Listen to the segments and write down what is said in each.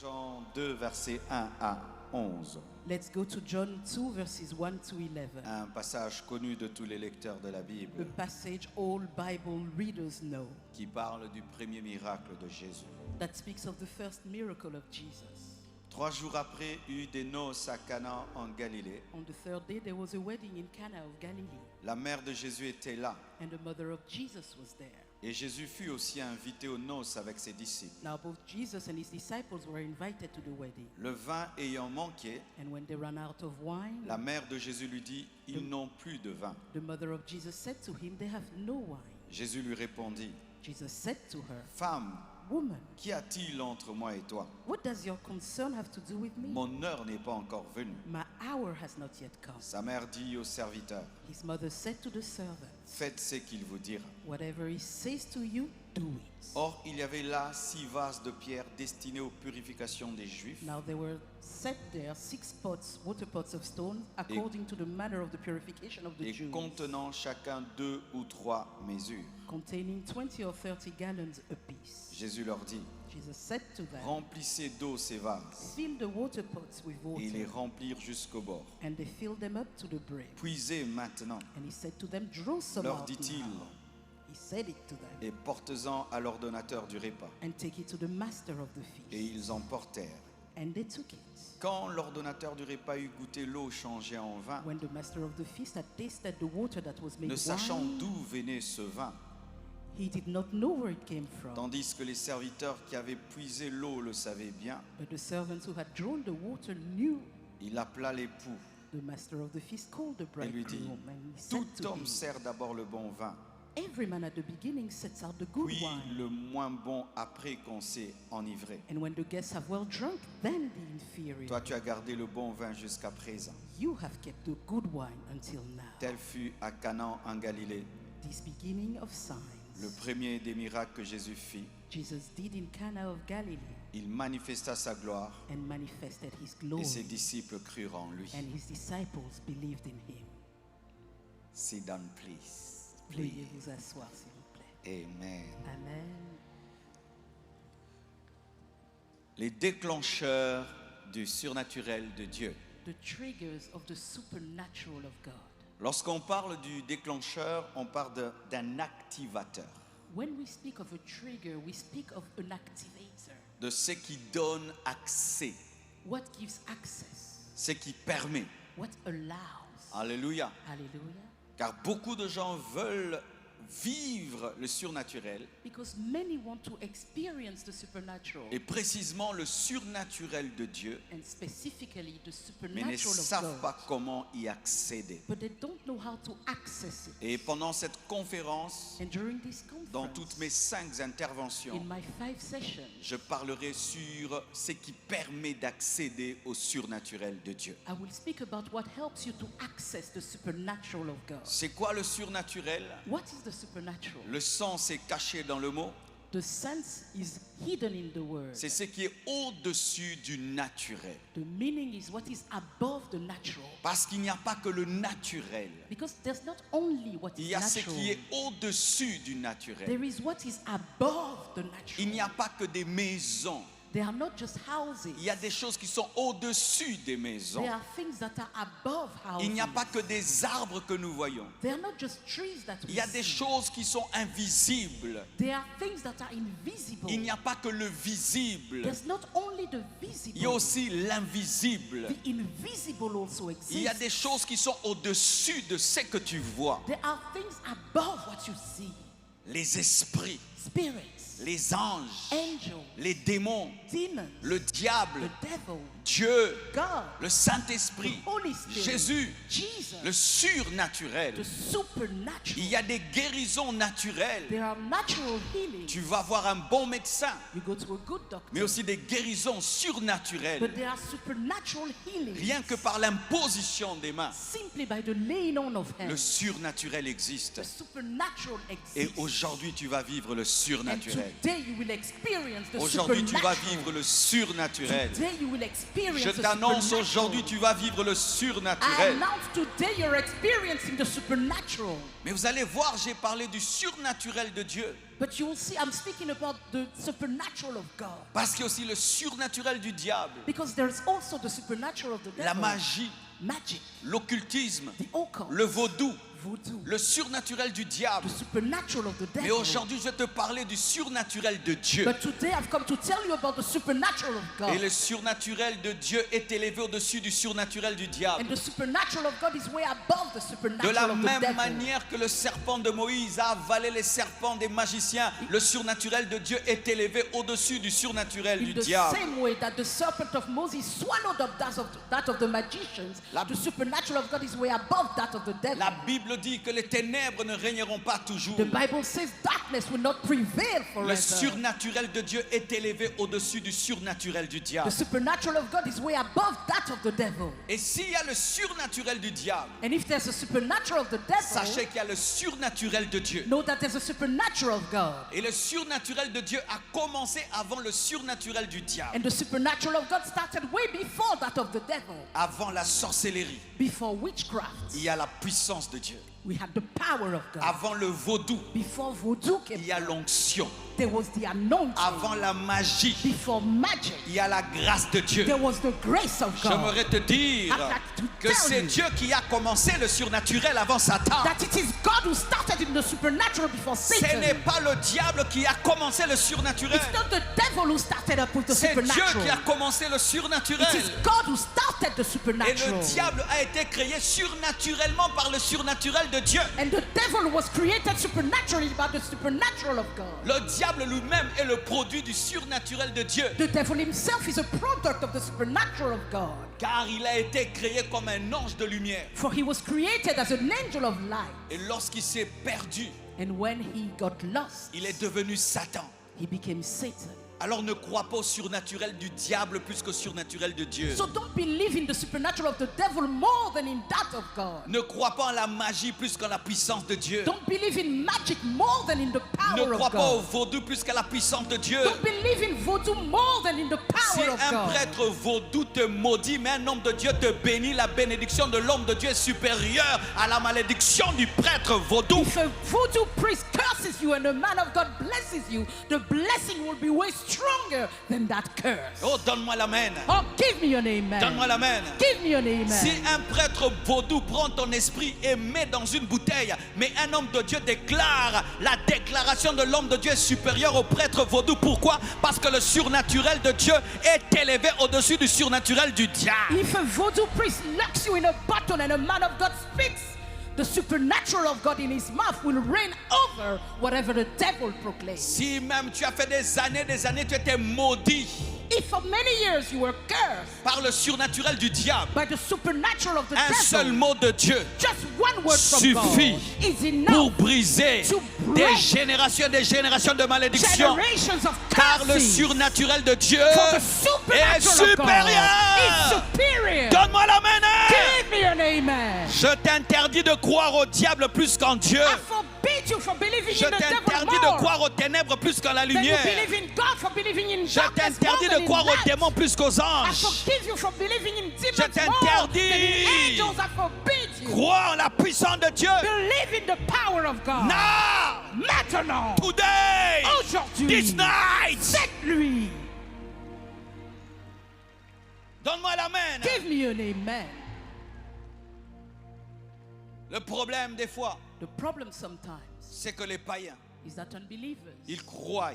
Jean 2, versets 1 à 11. Let's go to John 2, verses 1 to 11. Un passage connu de tous les lecteurs de la A Bible passage all Bible readers know qui parle du premier miracle de Jésus. that speaks of the first miracle of Jesus. 3 jours après, eut des noces à Cana en Galilée. On the third day, there was a wedding in Cana of Galilee, La mère de Jésus était là. and the mother of Jesus was there. Et Jésus fut aussi invité aux noces avec ses disciples. Now both Jesus and his disciples were invited to the wedding. Le vin ayant manqué, And when they ran out of wine, la mère de Jésus lui dit, « Ils n'ont plus de vin. the mother of Jesus said to him, they have no wine. » Jésus lui répondit, Jesus said to her, « Femme, Woman, qu'y a-t-il entre moi et toi? what does your concern have to do with me? Mon heure n'est pas encore venue. My hour has not yet come. Sa mère dit au serviteur, His mother said to the servants, faites ce qu'il vous dira. whatever he says to you, do it. Or, il y avait là 6 vases de pierre destinés aux purifications des Juifs. Now there were set there 6 pots, water pots of stone, according to the manner of the purification of the Et Jews, contenant chacun 2 ou 3 mesures. containing 20 or 30 gallons apiece. Jésus leur dit, Jesus said to them, remplissez d'eau ces vases. fill the water pots with Et les water. remplirent jusqu'au bord. And they filled them up to the brim. Puisez maintenant, And he said to them, draw some leur out dit-il, now. He said it to them, et portez-en à l'ordonnateur du repas. and take it to the master of the Et feast. ils emportèrent. And they took it. Quand l'ordonnateur du repas eut goûté l'eau changée en vin, When the master of the feast had tasted the water that was made ne sachant wine, d'où venait ce vin, he did not know where it came from. tandis que les serviteurs qui avaient puisé l'eau le savaient bien, But the servants who had drawn the water knew. il appela l'époux The master of the feast called the et lui dit, bridegroom, and he said tout to homme him, sert d'abord le bon vin, every man at the beginning sets out the good puis wine, le moins bon après qu'on s'est enivré. and when the guests have well drunk, then the inferior. Toi, tu as gardé le bon vin jusqu'à présent. You have kept the good wine until now. Tel fut à Canaan en Galilée This beginning of signs le premier des miracles que Jésus fit. Jesus did in Cana of Galilee, Il manifesta sa gloire and manifested his et glory, ses disciples crurent en lui. and his disciples believed in him. Sit down, please. Veuillez vous asseoir, s'il vous plaît. Amen. Amen. Les déclencheurs du surnaturel de Dieu. The triggers of the supernatural of God. Lorsqu'on parle du déclencheur, on parle d'un activateur, When we speak of a trigger, we speak of an activator. de ce qui donne accès, What gives access? ce qui permet. What allows? Alléluia. Hallelujah. Car beaucoup de gens veulent vivre le surnaturel Because many want to experience the supernatural, et précisément le surnaturel de Dieu, and specifically the mais ne supernatural of savent God. pas comment y accéder. But they don't know how to access it. Et pendant cette conférence, And during this dans conference, toutes mes 5 interventions, in my 5 sessions, je parlerai sur ce qui permet d'accéder au surnaturel de Dieu. I will speak about what helps you to access the supernatural of God. C'est quoi le surnaturel? What is the supernatural? Le sens est caché dans le mot. The sense is hidden in the word. C'est ce qui est au-dessus du naturel. The meaning is what is above the natural. Parce qu'il n'y a pas que le naturel. Because there's not only what Il is y a ce natural, qui est au-dessus du naturel. there is what is above the natural. Il n'y a pas que des maisons. They are not just houses. Il y a des choses qui sont au-dessus des maisons. There are things that are above houses. Il n'y a pas que des arbres que nous voyons. They are not just trees that we Il y a des see. choses qui sont invisibles. There are things that are invisible. Il n'y a pas que le visible. There's not only the visible. Il y a aussi l'invisible. The invisible also exists. Il y a des choses qui sont au-dessus de ce que tu vois. There are things above what you see. Les esprits, Spirits, les anges, angels, les démons, demons, le diable, the devil, Dieu, God, le Saint-Esprit, the Holy Spirit, Jésus, Jesus, le surnaturel. the supernatural. Il y a des guérisons naturelles. There are natural healings. Tu vas voir un bon médecin, You go to a good doctor. mais aussi des guérisons surnaturelles. But there are supernatural healings. Rien que par l'imposition des mains, Simply by the laying on of hands. le surnaturel existe. The supernatural Et exists. aujourd'hui, tu vas vivre le surnaturel. today you will experience the Aujourd'hui, tu vas supernatural. vivre le surnaturel. Today you will experience Je the t'annonce supernatural. aujourd'hui, tu vas vivre le I surnaturel. announce today you're experiencing the supernatural. Mais vous allez voir, j'ai parlé du surnaturel de Dieu. But you will see, I'm speaking about the supernatural of God. Parce qu'il y a aussi le surnaturel du diable. Because there's also the supernatural of the devil. La magie, Magic, l'occultisme, the occult, le vaudou, voodoo, le surnaturel du diable. the supernatural of the Mais devil. aujourd'hui, je vais te parler du surnaturel de Dieu. But today I've come to tell you about the supernatural of God. Et le surnaturel de Dieu est élevé au-dessus du surnaturel du diable. And the supernatural of God is way above the De supernatural la of the même devil. manière que le serpent de Moïse a avalé les serpents des magiciens, le surnaturel de Dieu est élevé au-dessus du surnaturel du In the diable. same way that the serpent of Moses swallowed up that of the magicians, the supernatural of God is way above that of the devil. La Bible dit que les ténèbres ne régneront pas toujours. The Bible says darkness will not prevail Le forever. surnaturel de Dieu est élevé au-dessus du surnaturel du The diable. supernatural of God is way above that of the devil. Et s'il y a le surnaturel du diable, And if there's a supernatural of the devil, sachez qu'il y a le surnaturel de Dieu. know that there's a supernatural of God. Et le surnaturel de Dieu a commencé avant le surnaturel du diable, And the supernatural of God started way before that of the devil. avant la sorcellerie. Before witchcraft, Il y a la puissance de Dieu. we had the power of God. Avant le vaudou, Before voodoo came, il y a l'onction. there was the anointing. Avant la magie, Before magic, il y a la grâce de Dieu. there was the grace of God. J'aimerais te dire I'd like to que tell c'est you Dieu qui a commencé le surnaturel avant Satan. that it is God who started in the supernatural before Ce Satan. n'est pas le diable qui a commencé le surnaturel. It's not the devil who started up with the C'est Dieu supernatural. qui a commencé le It surnaturel. is God who started the Et supernatural. le diable a été créé surnaturellement par le surnaturel de Dieu. And the devil was created supernaturally by the supernatural of God. Le diable lui-même est le produit du surnaturel de Dieu. The devil himself is a product of the supernatural of God. Car il a été créé comme un ange de lumière. For he was created as an angel of light. Et lorsqu'il s'est perdu, And when he got lost, il est devenu Satan. he became Satan. Alors ne crois pas au surnaturel du diable plus qu'au surnaturel de Dieu. So don't believe in the supernatural of the devil more than in that of God. Ne crois pas en la magie plus qu'en la puissance de Dieu. Don't believe in magic more than in the Ne power crois of pas au God. vaudou plus qu'à la puissance de Dieu. Don't believe in voodoo more than in the Si power of un God. prêtre vaudou te maudit, mais un homme de Dieu te bénit, la bénédiction de l'homme de Dieu est supérieure à la malédiction du prêtre vaudou. If a voodoo priest curses you and a man of God blesses you, the blessing will be way stronger than that curse. Oh, donne-moi l'amen. Oh, give me an amen. Donne-moi l'amen. Give me an amen. Si un prêtre vaudou prend ton esprit et met dans une bouteille, mais un homme de Dieu déclare, la déclaration de l'homme de Dieu est supérieure au prêtre vaudou. Pourquoi? Parce que le surnaturel de Dieu est élevé au-dessus du surnaturel du diable. If a voodoo priest locks you in a bottle and a man of God speaks, the supernatural of God in his mouth will reign over whatever the devil proclaims. Si même tu as fait des années, tu étais maudit If for many years you were cursed par le surnaturel du diable, by the supernatural of the un seul devil, mot de Dieu just one word from suffit God is pour enough briser to des break générations et des générations de malédiction. generations of Car le curses. surnaturel de Dieu For the est supernatural of God is supérieur. superior. Donne-moi l'amen. Give me an amen. Je t'interdis de croire au diable plus qu'en Dieu. I forbid you from believing Je in the devil t'interdis de more croire aux ténèbres plus qu'en la than you lumière. believe in God, for believing in Je darkness more t'interdis than de in croire aux light. démons plus qu'aux I anges. forgive you from believing in Je demons more than in t'interdis. angels. I forbid you. Crois en la puissance de Dieu. Believe in the power of God. Now, Maintenant, today, aujourd'hui, this night. cette nuit. Donne-moi l'amen. Give me an amen. Le problème des fois, The problem sometimes c'est que les païens, is that unbelievers ils croient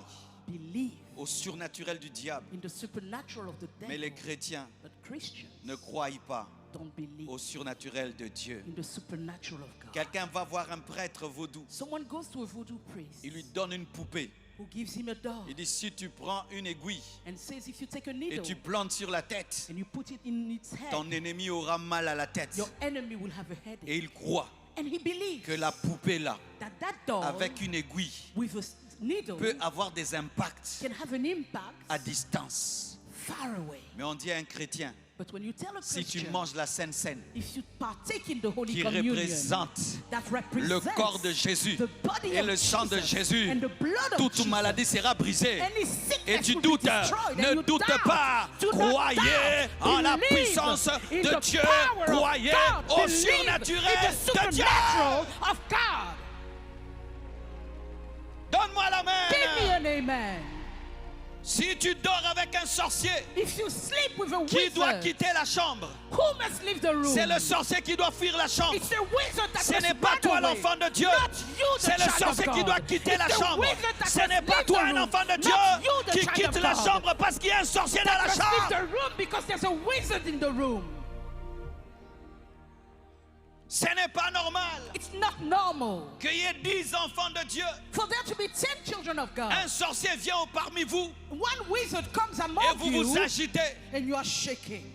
believe au surnaturel du diable. in the supernatural of the Mais les devil, chrétiens but Christians ne croient pas don't believe au surnaturel de Dieu. in the supernatural of God. Quelqu'un va voir un prêtre vaudou. Someone goes to a voodoo priest Il lui donne une poupée. who gives him a doll Il dit, si tu prends une aiguille and says, if you take a et needle tu plantes sur la tête, and you put it in its head, ton ennemi aura mal à la tête. your enemy will have a Et headache. il croit And he believes que la poupée là, that doll avec une aiguille, with a needle peut avoir des impacts can have an impact à distance. far away. Mais on dit à un chrétien, But when you tell a si tu Christian, manges la Sainte Seine, if you partake in the Holy qui Communion, représente that le represents corps de Jésus the body et of le sang de Jesus Jésus, and the blood of toute Jesus, maladie sera brisée. any sickness Et tu will be doutes, destroyed, and ne you doute doubt. pas, Do not croyez doubt. en la Believe puissance in de the Dieu, power of croyez God. au Believe surnaturel in the de Dieu. supernatural of God. Donne-moi la Give me main. an amen. Si tu dors avec un sorcier If you sleep with a qui doit wizard, quitter la chambre, who must leave the room? c'est le sorcier qui doit fuir la chambre. It's the wizard that Ce must n'est pas run toi away. l'enfant de Dieu. Not you, the C'est le child of sorcier qui God. doit quitter It's la the chambre. wizard that Ce must n'est pas leave toi the un room. enfant de Not Dieu you, the qui child quitte of la God. chambre parce qu'il y a un sorcier dans That la must leave chambre. the room because there's a wizard in the room. Ce n'est pas normal It's not normal qu'il y ait 10 enfants de Dieu. for there to be 10 children of God. Un sorcier vient parmi vous One wizard comes et among vous you vous agitez. and you are shaking.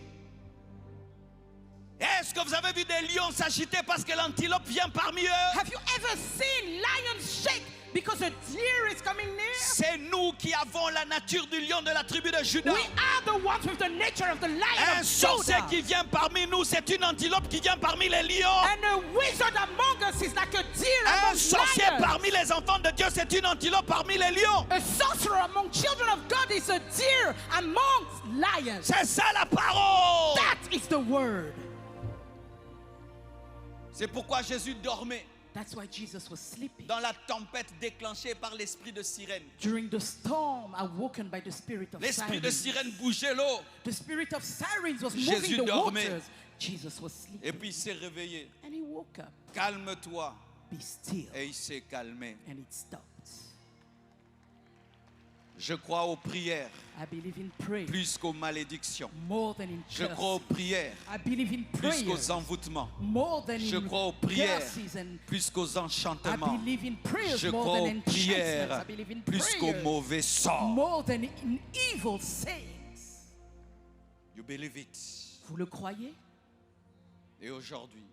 Est-ce que vous avez vu des lions s'agiter parce que l'antilope vient parmi eux? Have you ever seen lions shake because a deer is coming near? C'est nous qui avons la nature du lion de la tribu de Juda. We are the ones with the nature of the lion Un of sorcier Judah. qui vient parmi nous, c'est une antilope qui vient parmi les lions. And a wizard among us is like a deer Un among sorcier lions. parmi les enfants de Dieu, c'est une antilope parmi les lions. A sorcerer among children of God is a deer amongst lions. C'est ça la parole. That is the word. C'est pourquoi Jésus dormait That's why Jesus was sleeping. dans la tempête déclenchée par l'esprit de sirène. During the storm, awoken by the spirit of L'esprit de sirens. sirène bougeait l'eau. The spirit of sirens was Jésus moving the dormait. waters. Jesus was sleeping. Et puis il s'est réveillé. And he woke up. Calme-toi. Be still. Et il s'est calmé. And it stopped. Je crois aux prières I believe in prayer plus qu'aux malédictions. more than in Je crois aux curses. prières I believe in plus prayer qu'aux envoûtements. more than Je in crois aux prières curses and plus qu'aux I enchantements. believe in prayers Je more crois than aux enchantments. prières I believe in plus qu'aux prayers mauvais sorts. more than in evil sayings. You believe it. Vous le croyez? Et aujourd'hui,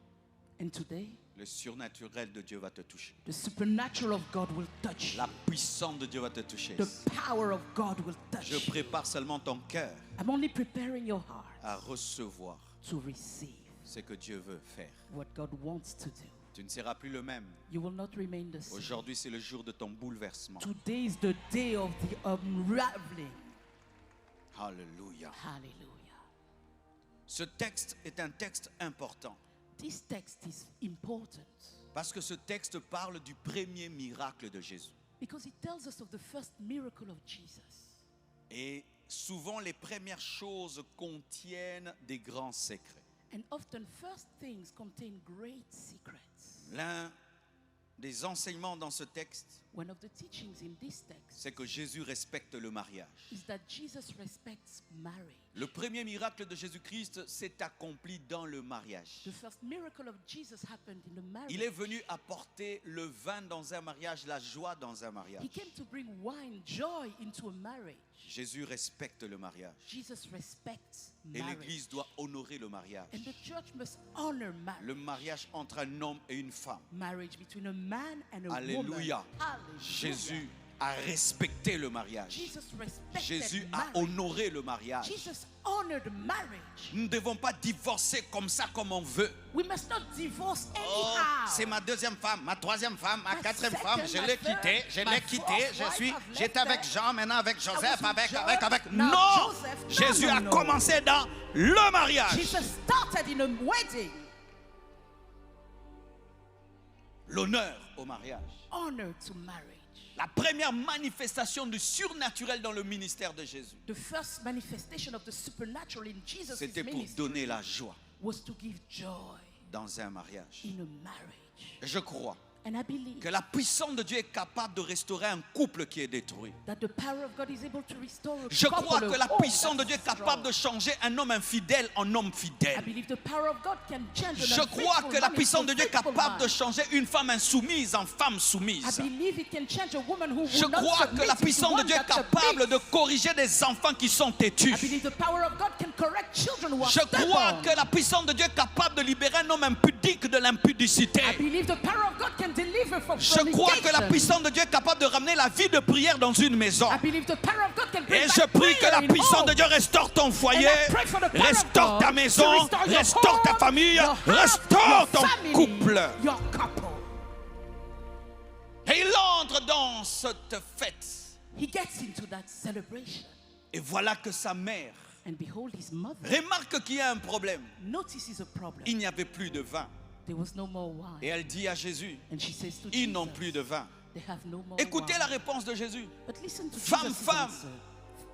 And today, le surnaturel de Dieu va te toucher. the supernatural of God will touch you. La puissance de Dieu va te toucher. The power of God will touch Je you. prépare seulement ton cœur I'm only preparing your heart à recevoir to receive ce que Dieu veut faire. what God wants to do. Tu ne seras plus le même. You will not remain the same. Aujourd'hui, c'est le jour de ton bouleversement. Today is the day of the unraveling. Alléluia. Hallelujah. Ce texte est un texte important This text is important parce que ce texte parle du premier miracle de Jésus. because it tells us of the first miracle of Jesus. Et souvent, les premières choses contiennent des grands secrets. And often first things contain great secrets. L'un des enseignements dans ce texte, One of the teachings in this text c'est que Jésus respecte le mariage. is that Jesus respects marriage. Le premier miracle de Jésus-Christ s'est accompli dans le mariage. The first miracle of Jesus happened in the marriage. Il est venu apporter le vin dans un mariage, la joie dans un mariage. He came to bring wine, joy into a marriage. Jésus respecte le mariage. Jesus respects Et marriage. l'Église doit honorer le mariage. And the church must honor marriage. Le mariage entre un homme et une femme. Marriage between a man and a Alléluia. woman. Hallelujah. Jésus a respecté le mariage. Jesus respected Jésus a marriage. honoré le mariage. Jesus honored marriage. Nous ne devons pas divorcer comme ça, comme on veut. We must not divorce Oh, anyhow. c'est ma deuxième femme, ma troisième femme, ma My quatrième second, femme, je my l'ai third, quittée, je my l'ai quittée, fourth je wife, suis, I've left j'étais avec her. Jean, maintenant avec I Joseph, was with avec. John, now Non, Joseph. No, Jésus no, a no. commencé dans le mariage. Jesus started in a wedding. L'honneur au mariage. Honor to marriage. La première manifestation du surnaturel dans le ministère de Jésus, The first manifestation of the supernatural in Jesus' c'était pour ministry donner la joie was to give joy dans un mariage. in a marriage. Je crois And I believe que la puissance de Dieu est capable de restaurer un couple qui est détruit. that the power of God is able to restore a Je couple, crois que la a home puissance de Dieu est that's capable de strong. changer un homme infidèle en homme I fidèle. believe the power of God can change an Je crois unfaithful que la man puissance into de a Dieu est faithful capable man. de changer une femme insoumise en femme I soumise. believe it can change a woman who Je will not crois submit que la into puissance de one Dieu est that capable de submits. corriger des enfants qui sont têtus. I believe the power of God can correct children who are Je crois stubborn. que la puissance de Dieu est capable de libérer un homme impudique de l'impudicité. I believe the power of God can and deliver from Je crois que la fornication. puissance de Dieu est capable de ramener la vie de prière dans une maison. I believe the power of God can bring Et back je prie que prayer la in puissance home. de Dieu restaure ton foyer, And I pray for the power of restaure God ta to maison, restore your restaure ta home, famille, your house, restaure your ton family, couple. your couple. Et il entre dans cette fête. He gets into that celebration. Et voilà que sa mère And behold, his mother remarque qu'il y a un problème. notices a problem. Il n'y avait plus de vin. There was no more wine. Et elle dit à Jésus, And she says to ils Jesus, n'ont plus de vin. they have no more Écoutez wine. la réponse de Jésus. But listen to Femme, Jesus' femme, answer.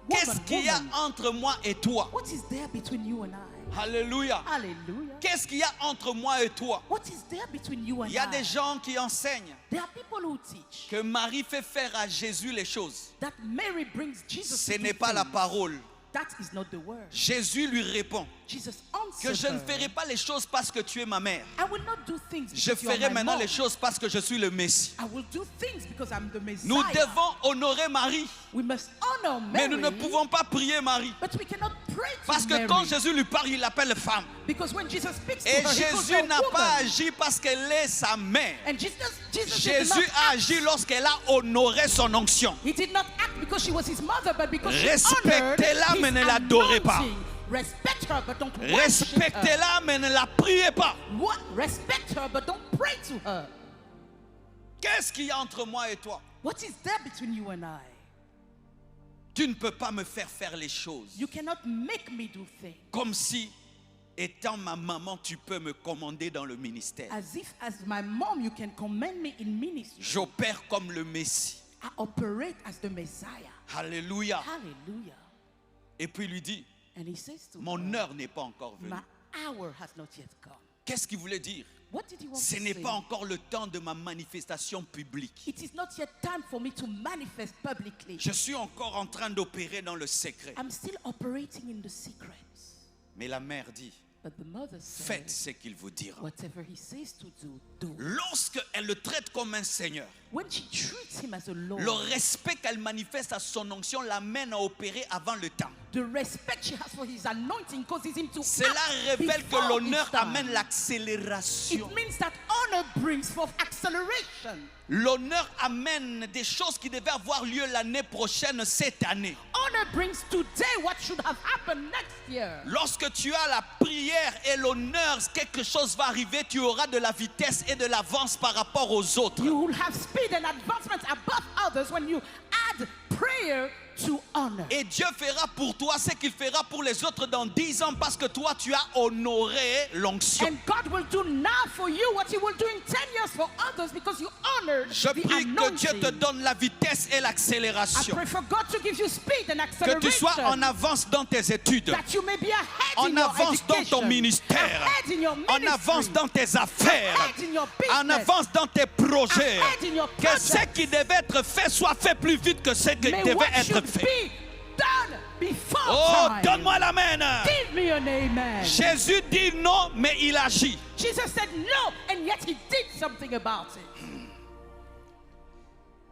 Qu'est-ce Woman, qu'il y a woman, entre moi et toi? what is there between you and I? Alléluia. Hallelujah. Qu'est-ce qu'il y a entre moi et toi? What is there between you and Il y a I? des gens qui enseignent There are people who teach que Marie fait faire à Jésus les choses. that Mary brings Jesus Ce to do n'est pas la things. parole. That is not the word. Jésus lui répond Jesus que answered je ne her, ferai pas les choses parce que tu es ma mère. I will not do things Je because you are ferai my maintenant mom. les choses parce que je suis le Messie. I will do things because I'm the Messiah. Nous devons honorer Marie, We must honor mais Mary, nous ne pouvons pas prier Marie. but we cannot pray to Parce que Mary. quand Jésus lui parle, il l'appelle femme. Because when Jesus speaks to Et her, he calls Jésus her n'a woman. pas agi parce qu'elle est sa mère. And Jesus did Jésus not a act. agi lorsqu'elle a honoré son onction. He did not act because she was his mother, but because she honored Respectez-la, his mais ne l'adorez pas. anointing. Respect her, but don't worship her. Respectez-la, mais ne la priez pas. What? Respect her, but don't pray to her. Qu'est-ce qu'il y a entre moi et toi? What is there between you and I? Tu ne peux pas me faire faire les choses You cannot make me do things comme si, étant ma maman, tu peux me commander dans le ministère. as if, as my mom, you can command me in ministry. J'opère comme le Messie. I operate as the Messiah. Alléluia. Hallelujah. Et puis il lui dit, And he says to mon her, heure n'est pas encore venue. my hour has not yet come. Qu'est-ce qu'il voulait dire? What did he want Ce to n'est say? pas encore le temps de ma manifestation publique. It is not yet time for me to manifest publicly. Je suis encore en train d'opérer dans le secret. I'm still operating in the secrets. Mais la mère dit, But the mother said, faites ce qu'il vous dira. whatever he says to do, do. Lorsqu'elle le traite comme un Seigneur, When she treats him as a Lord, le respect qu'elle manifeste à son onction l'amène à opérer avant le temps. the respect she has for his anointing causes him to Cela act révèle que before l'honneur his time. amène l'accélération. It means that honor brings forth acceleration. L'honneur amène des choses qui devaient avoir lieu l'année prochaine, cette année. Honor brings today what should have happened next year. Lorsque tu as la prière et l'honneur, quelque chose va arriver, tu auras de la vitesse et de l'avance par rapport aux autres. You will have speed and advancement above others when you add prayer to honor. Et Dieu fera pour toi ce qu'il fera pour les autres dans 10 ans parce que toi tu as honoré l'onction. And God will do now for you what he will do in 10 years for others because you honored Je the prie que Dieu te anointing. donne la vitesse et I l'accélération. pray for God to give you speed and Que tu sois en acceleration. avance dans tes études, That you may be ahead en in your avance dans education, ton ministère, ahead in your en ministry, avance dans tes affaires, ahead in your business, en avance dans tes projets. ahead in your Que ce projects. qui devait être fait soit fait plus vite que ce qui May devait what être should fait. be done before Oh, time. donne-moi l'amen. Give me an amen. Jésus dit non, mais il agit. Jesus said no, and yet he did something about it.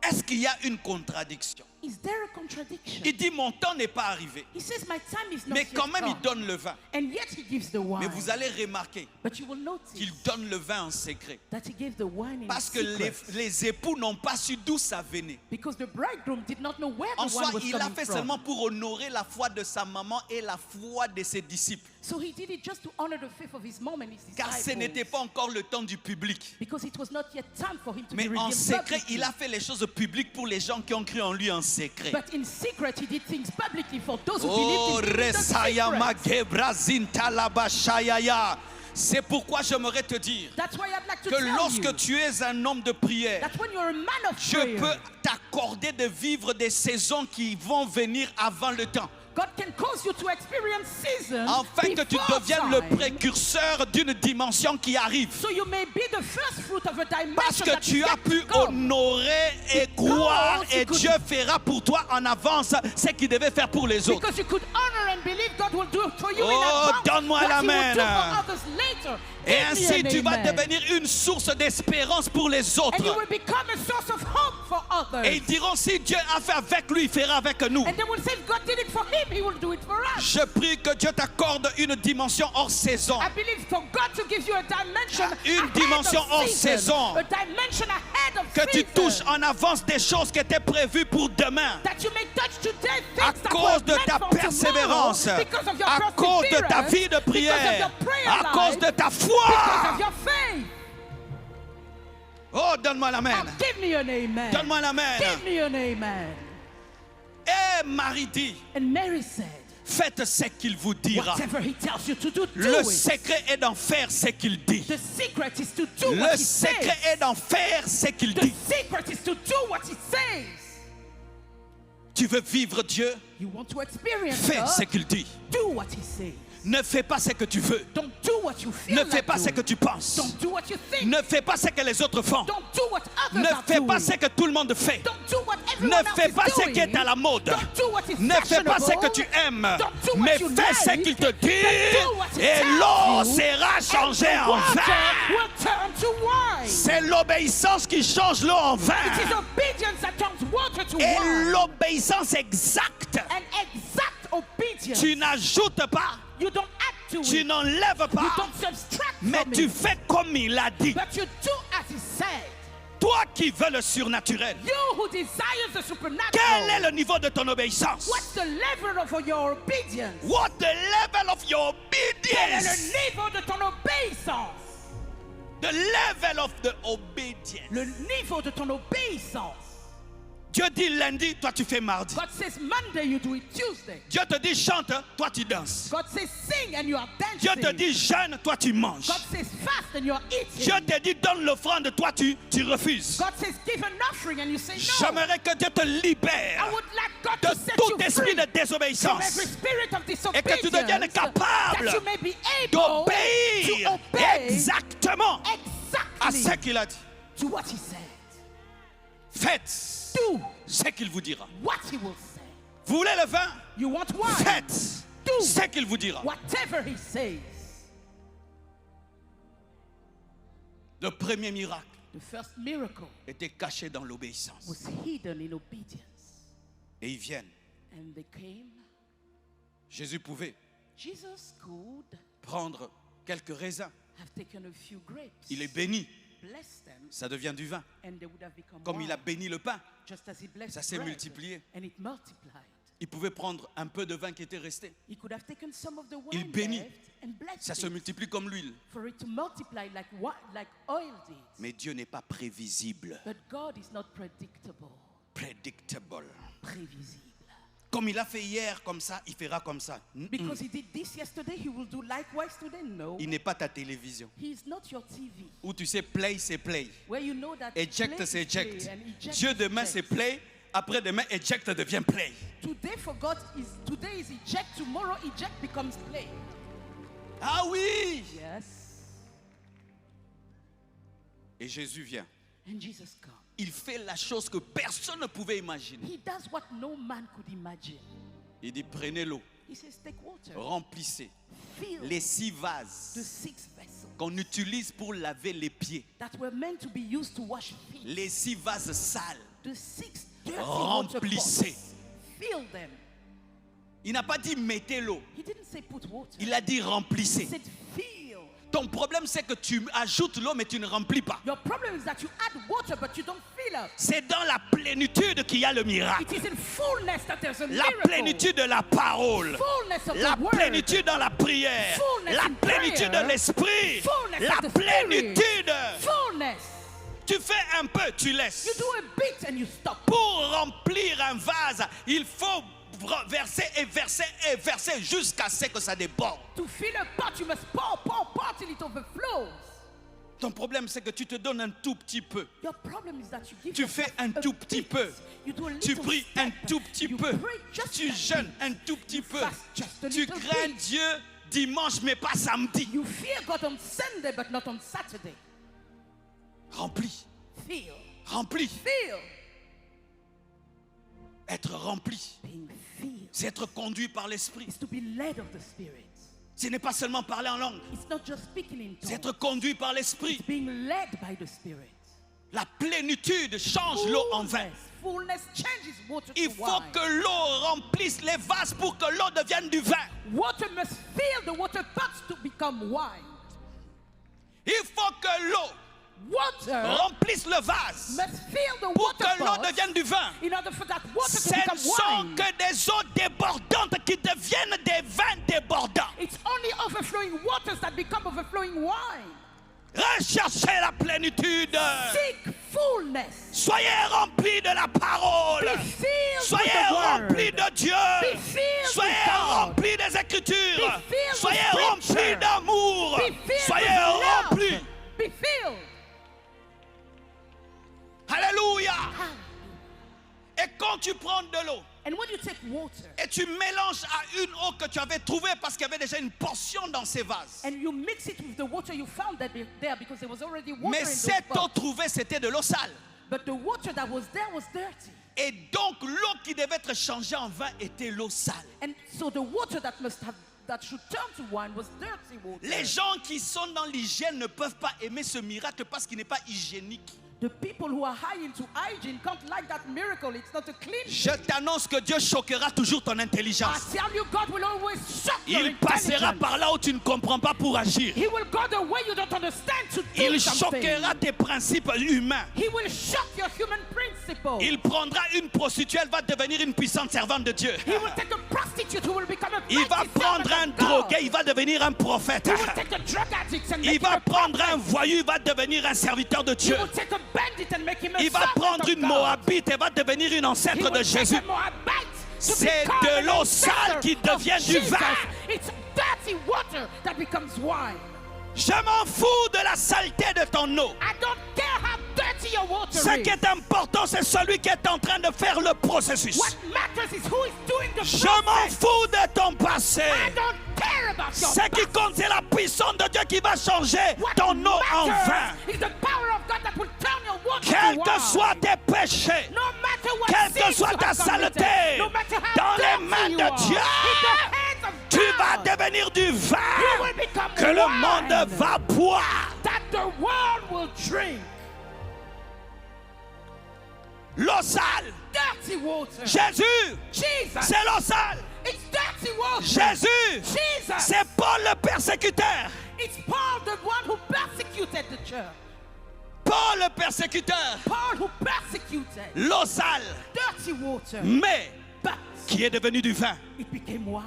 Est-ce qu'il y a une contradiction? Is there a contradiction? Il dit mon temps n'est pas arrivé, He says my time is not mais yet quand même il come. donne le vin. And yet he gives the wine. Mais vous allez remarquer But you will notice qu'il donne le vin en secret. that he gave the wine in Parce que secret. les époux n'ont pas su d'où ça venait. Because the bridegroom did not know where En the soi, wine was il a coming fait from. seulement pour honorer la foi de sa maman et la foi de ses disciples. So he did it just to honor the faith of his mom and his Car ce disciples. n'était pas encore le temps du public. Because it was not yet time for him to Mais be en revealed secret, publicly. il a fait les choses publiques pour les gens qui ont cru en lui en secret. But in secret, he did things publicly for those who Oh, believed in him in the Resayama secret. Gebrazinta Labashayaya. C'est pourquoi j'aimerais te dire That's why I'd like to que tell lorsque you tu es un homme de prière, that when you're a man of je prayer, peux t'accorder de vivre des saisons qui vont venir avant le temps. God can cause you to experience seasons Afin que tu before deviennes time, le précurseur d'une dimension qui arrive. so you may be the first fruit of a dimension Parce que that tu is as yet to pu come. honorer et croire Because et you could- Dieu fera pour toi en avance ce qu'il devait faire pour les autres. Because you could honor and believe God will do for you Oh, in advance donne-moi what he l'amen. will do for others later. Et Give me ainsi an tu vas amen. devenir une source d'espérance pour les And you autres. will become a source of hope for others. Et ils diront, si Dieu a fait avec lui, il fera avec nous. And they will say, if God did it for him, he will do it for us. Je prie que Dieu t'accorde une dimension hors saison. I believe for God to give you a dimension Une ahead dimension of hors season. saison. A dimension ahead of Que tu season. touches en avance des choses qui étaient prévues pour demain. That you may touch today À things that cause were de meant ta for persévérance, tomorrow, because of your à cause de ta perseverance, vie de because of prière, your prayer à cause life, de ta because foi. of your faith. Oh, donne-moi l'amen. Oh, give me an amen. Donne-moi l'amen. Give me an amen. Et Marie dit, And Mary said, faites ce qu'il vous dira. whatever he tells you to do, do Le it. secret est d'en faire ce qu'il dit. The secret is to do what Le he secret says. est d'en faire ce qu'il The dit. secret is to do what he says. Tu veux vivre Dieu? You want to experience Fais God? ce qu'il dit. Do what he says. Ne fais pas ce que tu veux. Don't do what you feel Ne like fais pas ce doing. que tu penses. Don't do what you think. Ne fais pas ce que les autres font. Don't do what others Ne are fais doing. pas ce que tout le monde fait. Don't do what everyone Ne else fais is pas ce doing. qui est à la mode. Don't do what is Ne fais pas ce que fashionable. tu aimes. Don't do what Mais you fais ce like. qu'il te But do dit. what he Et tells l'eau you. sera And changée the en water vin. will turn to wine. C'est l'obéissance qui change l'eau en It is vin. obedience that turns water to Et wine. l'obéissance exacte. An exact obedience. Tu n'ajoutes pas. You don't add to Tu it. n'enlèves You pas. don't subtract Mais from tu it. fais comme il a dit. But you do as he said. Toi qui veux le surnaturel. You who desires the supernatural. Quel est le niveau de ton obéissance? What's the level of your obedience? What the level of your Quel est obedience? le niveau de ton obéissance? The level of the obedience. Le niveau de ton obéissance. Dieu dit lundi, toi tu fais mardi. God says Monday, you do it Tuesday. Dieu te dit chante, toi tu danses. God says sing and you are Dieu dancing. te dit jeûne, toi tu manges. God says fast and you are eating. Dieu te dit donne l'offrande, toi tu refuses. God says give an offering and you say no. J'aimerais que Dieu te I libère would like God de to set tout you esprit free de from désobéissance every spirit of et disobedience. que tu deviennes capable That you may be able d'obéir to obey exactement à ce exactly qu'il a dit. to what he said. Faites Do ce qu'il vous dira. what he will say. Vous voulez le vin? You want wine? Faites Do ce qu'il vous dira. whatever he says. Le premier miracle The first miracle était caché dans l'obéissance. was hidden in obedience. Et ils viennent. And they came. Jésus pouvait Jesus could prendre quelques raisins. have taken a few grapes, Il est béni. blessed them, Ça devient du vin. and they would have become Comme il a wine, béni le pain, just as he blessed ça the s'est bread, multiplié. and it multiplied. Il pouvait prendre un peu de vin qui était resté. He could have taken some of the Il wine bénit. left and blessed Ça se it multiplie comme l'huile. for it to multiply like oil did. Mais Dieu n'est pas prévisible. But God is not predictable, Predictable. prévisible. Comme il a fait hier comme ça, il fera comme ça. Because he did this yesterday, he will do likewise today. No, Il n'est pas ta télévision. he is not your TV, Où tu sais play, c'est play. where you know that Eject, play c'est is play eject. and eject Dieu is demain, eject. c'est play. Après demain, eject devient play. Today for God is today is eject, tomorrow eject becomes play. Ah oui! Yes. Et Jésus vient. And Jesus comes. Il fait la chose que personne ne pouvait imaginer. He does what no man could imagine. Il dit, prenez l'eau, He says, take water, remplissez fill les 6 the vases 6 vessels qu'on utilise pour laver les pieds. that were meant to be used to wash feet. Les 6 vases sales. The 6 dirty Remplissez. water pots. Fill them. Il n'a pas dit mettez l'eau. He didn't say put water. Il a dit He remplissez. said fill. Ton problème, c'est que tu ajoutes l'eau, mais tu ne remplis pas. Your problem is that you add water but you don't fill up. C'est dans la plénitude qu'il y a le miracle. It is in fullness that there's a La miracle. plénitude de la parole. Fullness of La the word. plénitude dans la prière. Fullness La in plénitude prayer. de l'esprit. Fullness La of the spirit. plénitude. Fullness. Tu fais un peu, tu laisses. You do a bit and you stop. Pour remplir un vase, il faut verser et verser et verser jusqu'à ce que ça déborde. To fill a pot, you must pour till it overflows. Ton problème, c'est que tu te donnes un tout petit peu. Your problem is that you give Tu yourself fais un a tout petit bit. peu. You do a Tu little pries un step. tout petit You peu. pray just Tu a jeûnes bit. un tout petit peu. fast just a Tu little crains bit. Dieu dimanche, mais pas samedi. You fear God on Sunday but not on Saturday. Rempli, Feel. rempli. Feel. Être rempli, Being filled c'est être conduit par l'esprit. is to be led of the Spirit. Ce n'est pas seulement parler en langue, It's not just speaking in c'est tongues. être conduit par l'esprit. It's being led by the Spirit. La plénitude change l'eau en vin. Fullness changes water Il to faut wine. que l'eau remplisse les vases pour que l'eau devienne du vin. Water must fill the water pots to become wine. Il faut que l'eau Water remplisse le vase must fill the pour water que l'eau pots devienne du vin. in order for that water to Ce become ne sont wine. que des eaux débordantes qui deviennent des vins débordants. It's only overflowing waters that become overflowing wine. Recherchez la plénitude. Seek fullness. Soyez remplis de la parole. Be filled Soyez with the word. remplis de Dieu. Be filled Soyez with God. remplis des Écritures. Be filled Soyez with remplis Scripture. d'amour. Be filled Soyez with love. remplis. Be filled. Alléluia. Et quand tu prends de l'eau And when you take water et tu mélanges à une eau que tu avais trouvée parce qu'il y avait déjà une portion dans ces vases. and you mix it with the water you found that there because there was already water Mais in those cette eau pots. trouvée, c'était de l'eau sale. But the water that was there was dirty. Et donc l'eau qui devait être changée en vin était l'eau sale. And so the water that should turn to wine was dirty water. Les gens qui sont dans l'hygiène ne peuvent pas aimer ce miracle parce qu'il n'est pas hygiénique. The people who are high into hygiene can't like that miracle. It's not a clean. Je t'annonce que Dieu choquera toujours ton I intelligence. tell you, God will always shock your Il passera intelligence. par là où tu ne comprends pas pour agir. He will go the way you don't understand to do Il something. choquera tes principes humains. He will shock your human principle. Il prendra une prostituée, elle va devenir une puissante servante de Dieu. He will take a prostitute who will become a Il va mighty prendre un servant of God. drogué, il va devenir un prophète. He will take a drug addict and Il make him va a prendre prophet. un voyou, il va devenir un serviteur de He Dieu. will take a bandit and make him a Il va servant prendre of une God. Moabite et va devenir une He ancêtre will de take Jésus. a Moabite to C'est become de an l'eau ancestor sale qui of devient du Jesus. vin. It's dirty water that becomes wine. Je m'en fous de la saleté de ton eau. I don't care how dirty your water Ce is. qui est important, c'est celui qui est en train de faire le processus. What matters is who is doing the Je m'en process. fous de ton passé. I don't care about your Ce qui past. compte, c'est la puissance de Dieu qui va changer What ton eau en matters vin. is the power of God that will turn your water Quels to que wine. soient tes péchés, No matter what quelle que sins soit you ta have committed, saleté, no matter how dans les dirty mains you de are, Dieu, in the hands of tu vas God, devenir du vin you will become que le wine monde va boire. that the world will drink. L'eau sale, Dirty water. Jésus, Jesus. c'est l'eau sale. It's dirty water. Jésus, Jesus. c'est Paul le persécuteur. It's Paul, the one who persecuted the church. Paul le persécuteur, Paul who persecuted. l'eau sale, Dirty water. mais But qui est devenu du vin. it became wine.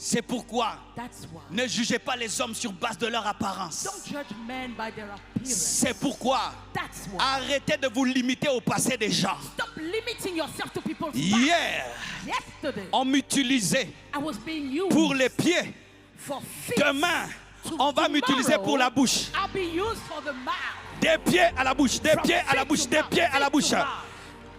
C'est pourquoi That's why. ne jugez pas les hommes sur base de leur apparence. Don't judge men by their appearance. C'est pourquoi That's why. arrêtez de vous limiter au passé des gens. Stop limiting yourself to people's past. Hier, Yesterday, on m'utilisait I was being used pour les pieds. for feet. Demain, on va m'utiliser pour la bouche. I'll be used for the mouth. Des pieds à la bouche, des From pieds à la feet bouche, to des mouth, pieds à la feet bouche. to mouth.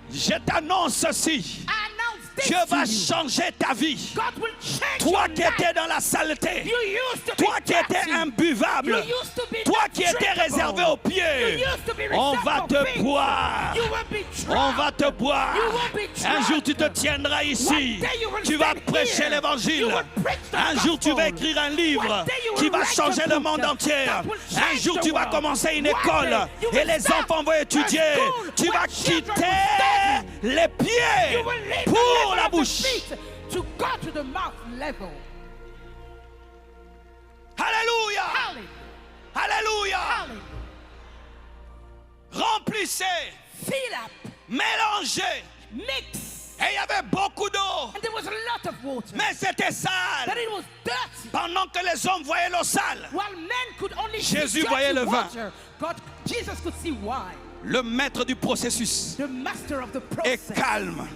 Je t'annonce ceci. I announce this Dieu to va you. changer ta vie. God will change Toi your qui life. étais dans la saleté, You used to toi be qui étais dirty. imbuvable, You used to be toi not qui étais drinkable. réservé aux pieds, You used to be on reserved va for te feet. boire. You will be drunk. On va te boire. You will be drunk. Un jour tu te tiendras ici. One day you will Tu vas stand prêcher here. l'évangile. You will preach the Un jour tu vas gospel. écrire un livre One day you qui will va write changer a le book monde entier. that will Un change jour the tu vas world. commencer une One école day you et will les start enfants vont étudier. a school Tu vas where children will quitter study. les pieds You will leave the pour level la of the bouche. feet to go to the mouth level. Alléluia. Hallelujah. Alléluia. Hallelujah. Remplissez, Fill up. mélangez. Mix. Et il y avait beaucoup d'eau. And there was a lot of water. Mais c'était sale. But it was dirty. Pendant que les hommes voyaient l'eau sale, While men could only Jésus see dirty voyait le vin. water, Jesus could see wine. le maître du processus The master of the est process calme.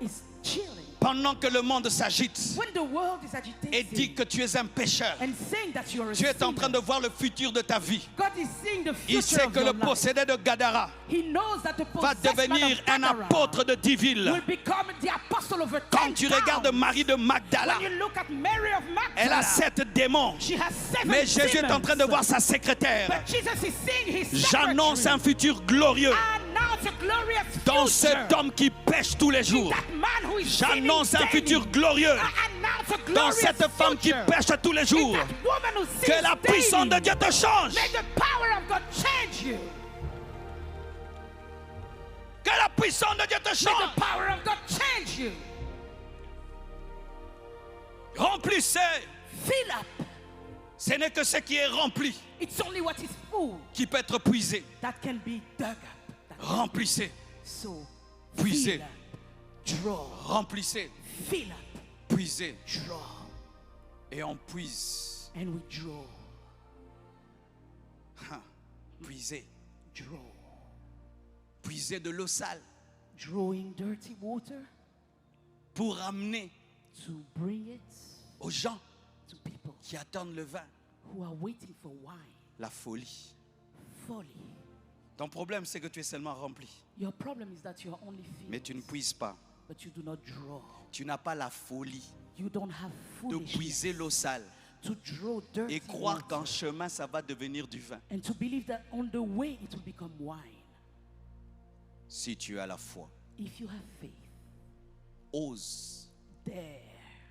is chilling. Pendant que le monde s'agite When the world is et agitated dit que tu es un pécheur, and saying that you are a tu es en train sinner, de voir le futur de ta vie. God is seeing the Il future sait of que your le life. possédé de Gadara He knows that the va possessed man devenir of un Gadara apôtre de 10 villes. will become the apostle over 10 Quand tu regardes towns. Marie de Magdala, When you look at Mary of Magdala, elle a 7 démons. she has 7 Mais Jésus est en train de demons. voir sa secrétaire. But Jesus is seeing his J'annonce un secretary. futur glorieux Announce a glorious dans future. cet homme qui pêche tous les jours. That man who is J'annonce sinning un futur daily. glorieux Announce a dans glorious cette femme qui future. pêche tous les jours. In that woman who Que sins la puissance de daily. Dieu te change. May the power of God change you. la puissance de Dieu te May change. the power of God change you. Remplissez. Fill up. Ce n'est que ce qui est rempli It's only what is full qui peut être puisé. that can be dug up. Remplissez. So, Puisez. fill up, draw, Remplissez. fill up, Puisez. draw, Et on puise. and we draw, Puisez. draw. Puisez de l'eau sale Drawing dirty water pour amener to bring it aux gens to people qui attendent le vin who are waiting for wine. la folie. Folly. Ton problème, c'est que tu es seulement rempli, Your problem is that you are only mais filled, tu ne puises pas. but you do not draw. Tu n'as pas la folie You don't have de foolishness puiser l'eau sale to draw dirty et croire qu'en water chemin, ça va devenir du vin. and to believe that on the way it will become wine. Si tu as la foi, If you have faith, ose dare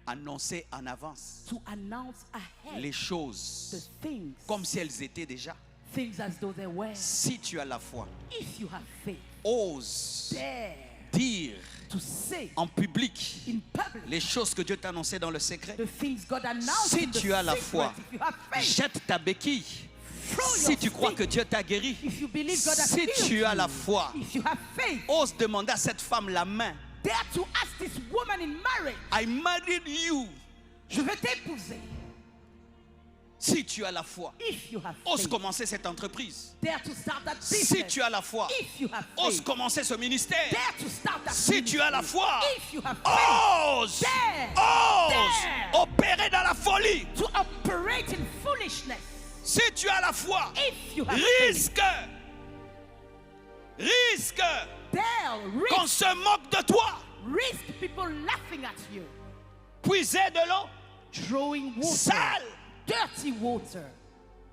annoncer en avance to announce ahead les the choses things, comme si elles étaient déjà. things as though they were. Si tu as la foi, If you have faith, ose dare dire to say en public in public les choses que Dieu t'a annoncées dans le secret. the things God announced Si in the tu as la secret. foi, If you have faith, jette ta béquille. throw Si your tu crois stick. que Dieu t'a guéri, If you believe God has si healed tu as you, la foi, if you have faith, ose demander à cette femme la main. dare to ask this woman in marriage, I married you. je vais t'épouser. Si tu as la foi, If you have ose faith, commencer cette entreprise. dare to start that Si business. tu as la foi, If you have ose faith, commencer ce ministère. dare to start that Si tu as la ministry. foi, If you have faith, ose, dare, ose dare opérer dans la folie. to operate in foolishness. Si tu as la foi, If you have faith, risque dare, qu'on risk, se moque de toi. risk people laughing at you. Puiser de l'eau Drawing water, sale dirty water,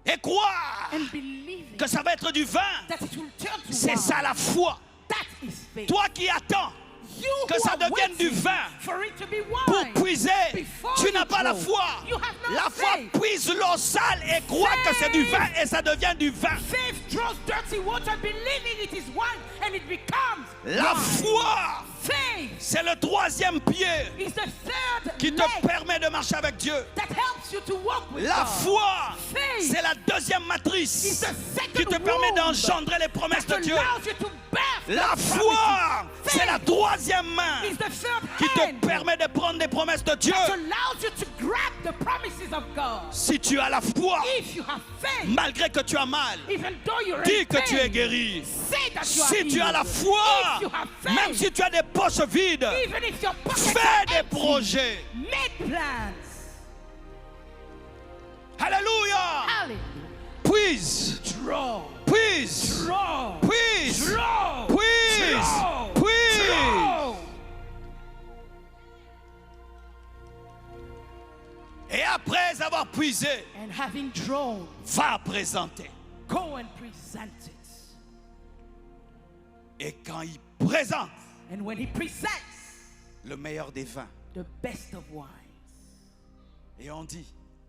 et croire and believing que ça va être du vin. that it will turn to C'est wine. ça la foi. That is faith. Toi qui attends You que who ça are devienne du waiting vin for it to be pour wine. puiser, Before tu you n'as pas la draw, foi. you have no La foi faith. puise l'eau sale et croit que c'est du vin et ça devient du vin. Faith draws dirty water, believing it is wine, and it becomes La wine. foi, Faith c'est le troisième pied is the third qui te leg permet de marcher avec Dieu. that helps you to walk with La God. foi, Faith c'est la deuxième is matrice the second qui te permet womb d'engendrer les promesses de that Dieu. allows you to birth La the foi, promises. c'est la troisième main Is the third qui te hand permet de prendre des promesses de Dieu. that allows you to grab the promises of God. Si tu as la foi, If you have faith, malgré que tu as mal, even though you're dis in que tu es pain, guéri. say that you are Si tu as la healed. foi, If you have faith, même si tu as des poches vides, even if your pockets fais are des empty, projets. make plans. Alléluia. Hallelujah. Puise, Draw. puise, Draw. puise, Draw. puise, Draw. puise. Draw. Et après avoir puisé, And having drawn, va présenter. go and present it. Et quand il présente And when he presents le meilleur des vins, the best of wines, et on dit,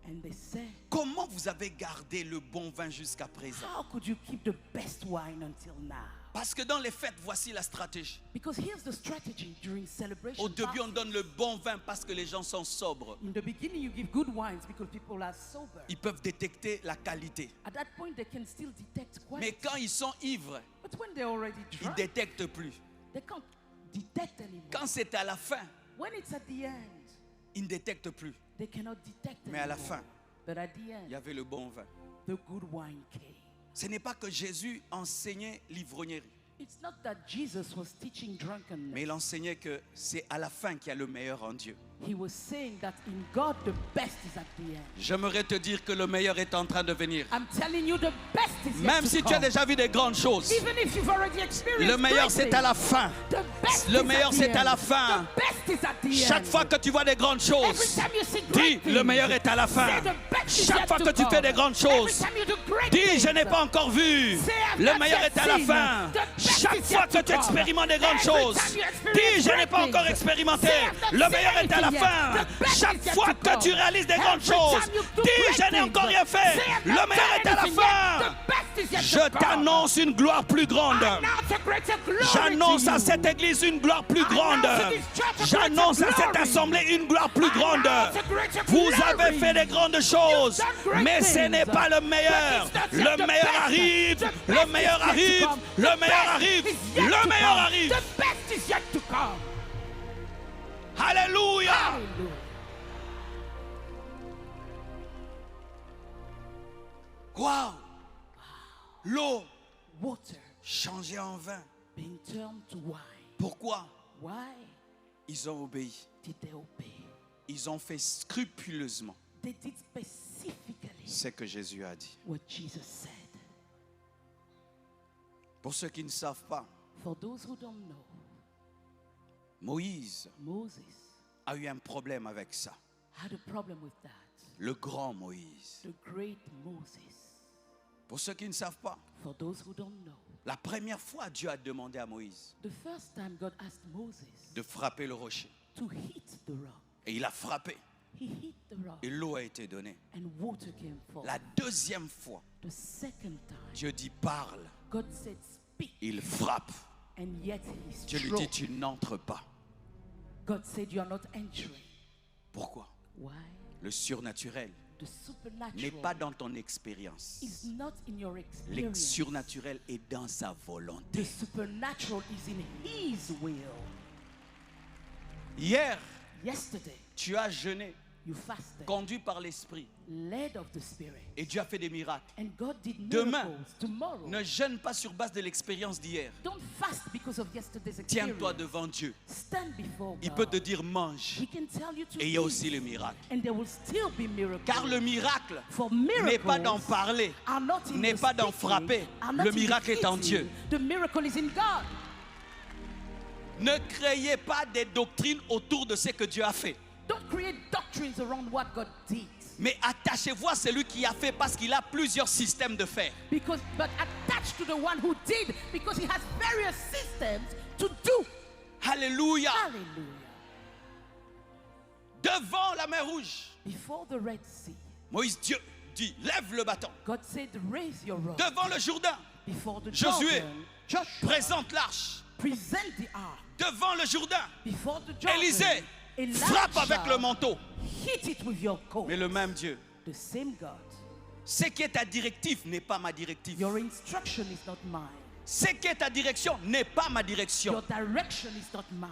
and they say, comment vous avez gardé le bon vin jusqu'à présent? how could you keep the best wine until now? Parce que dans les fêtes, voici la stratégie. Because here's the strategy during celebration. Au début, on parties. donne le bon vin parce que les gens sont sobres. In the beginning, you give good wines because people are sober. Ils peuvent détecter la qualité. At that point, they can still detect Mais quality. quand ils sont ivres, But when they're already ils ne drunk, détectent plus. they can't detect anymore. Quand c'est à la fin, When it's at the end, ils ne détectent plus. they cannot detect Mais à la anymore. fin, But at the il y end, avait le bon vin. the good wine came. Ce n'est pas que Jésus enseignait l'ivrognerie, It's not that Jesus was teaching drunkenness. mais il enseignait que c'est à la fin qu'il y a le meilleur en Dieu. He was saying that in God, the best is at the end. J'aimerais te dire que le meilleur est en train de venir. I'm telling you, the best is yet Même to si tu as come. déjà vu des grandes choses, Even if you've already experienced le meilleur great c'est à la fin. things, the best Le is meilleur at the c'est à end. la fin. The best is at the Chaque end. fois que tu vois des grandes Every choses, time you see dis great le things, meilleur est à la fin. say the best is Chaque yet fois to que tu come. fais des grandes choses, Every time you do great dis things, je n'ai pas encore vu. say, I've Le not meilleur yet est à la seen. fin. The best Chaque is fois yet que to tu come. expérimentes des grandes Every choses, time you experience dis je n'ai great pas encore things. expérimenté. Say, I've not Le seen meilleur est à la anything fin. yet. The best Chaque is yet fois to que come. tu réalises des grandes Every time choses, you do dis great je n'ai things. encore rien fait. Say, I've Le not meilleur done est à la anything yet. fin. The best is yet Je to come. t'annonce une gloire plus grande. Announce a greater glory J'annonce to à you. cette église une gloire plus grande. Announce to this church a J'annonce à greater cette glory. assemblée une gloire plus grande. Announce a greater Vous glory. avez fait des grandes choses, done great mais ce things. n'est pas le meilleur. But it's not Le yet the meilleur best. arrive, The le best meilleur is yet to arrive, come. le The meilleur best arrive, is yet le to meilleur come. arrive. The best is yet to come. Alléluia. Hallelujah. Wow. L'eau Water changée en vin. being turned to wine. Pourquoi? Why Ils ont obéi. did they obey? Ils ont fait scrupuleusement They did specifically ce que Jésus a dit. what Jesus said. Pour ceux qui ne savent pas, For those who don't know, Moïse Moses a eu un problème avec ça. had a problem with that. Le grand Moïse. The great Moses. Pour ceux qui ne savent pas, For those who don't know, la première fois Dieu a demandé à Moïse the first time God asked Moses de frapper le rocher. to hit the rock, Et il a frappé. he hit the rock Et l'eau a été donnée. and water came forth. La deuxième fois, The second time, Dieu dit parle. God said speak, Il frappe. and yet he Dieu lui struck. dit tu n'entres pas. God said you are not entering. Pourquoi? Why? Le surnaturel The n'est supernatural pas dans ton expérience. is not in your Le experience. surnaturel est dans sa volonté. The supernatural is in His will. Hier, Yesterday, tu as jeûné, you fasted, conduit par l'Esprit. led of the Spirit, Et Dieu a fait des miracles. and God did Demain, miracles. Tomorrow, Ne jeûne pas sur base de l'expérience d'hier. don't fast because of yesterday's Tiens-toi experience. devant Dieu. Stand before Il God. peut te dire mange. He can tell you to Et il y a eat, aussi le miracle. and there will still be miracles. Car le miracle For n'est miracles pas d'en parler. are not in n'est the pas d'en speaking, frapper. are not Le in the miracle est en hitting. Dieu. The miracle is in God. Ne créez pas des doctrines autour de ce que Dieu a fait. Don't create doctrines around what God did. Mais attachez-vous à celui qui a fait parce qu'il a plusieurs systèmes de faire. But attached to the one who did, because he has various systems to do. Alléluia. Hallelujah. Devant la mer Rouge, Before the Red Sea, Moïse, Dieu dit, lève le bâton. God said, raise your rod. Devant le Jourdain, Before the Josué, Jordan, Joshua, présente l'arche. present the ark. Devant le Jourdain, Before the Jordan, Élisée, Elijah, frappe avec le manteau. hit it with your coat. Mais le même Dieu. The same God. Ce qui est ta directive n'est pas ma directive. Your instruction is not mine. Ce qui est ta direction n'est pas ma direction. Your direction is not mine.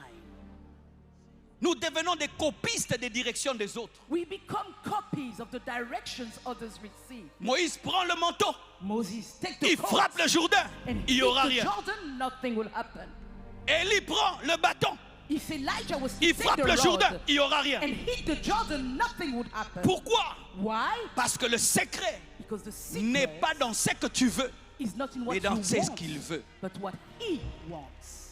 Nous devenons des copistes des directions des autres. We become copies of the directions others receive. Moïse prend le manteau, Moses, take the il coat frappe le Jourdain, and il hit n'y aura the rien. Jordan, nothing will happen. Élie prend le bâton, If Elijah was to il take frappe the le rod Jourdain, il n'y aura rien. and hit the Jordan, nothing would happen. Pourquoi? Why? Parce que le secret Because the n'est secret pas dans ce que tu veux, is not in what mais dans you ce want, qu'il veut. but what he wants.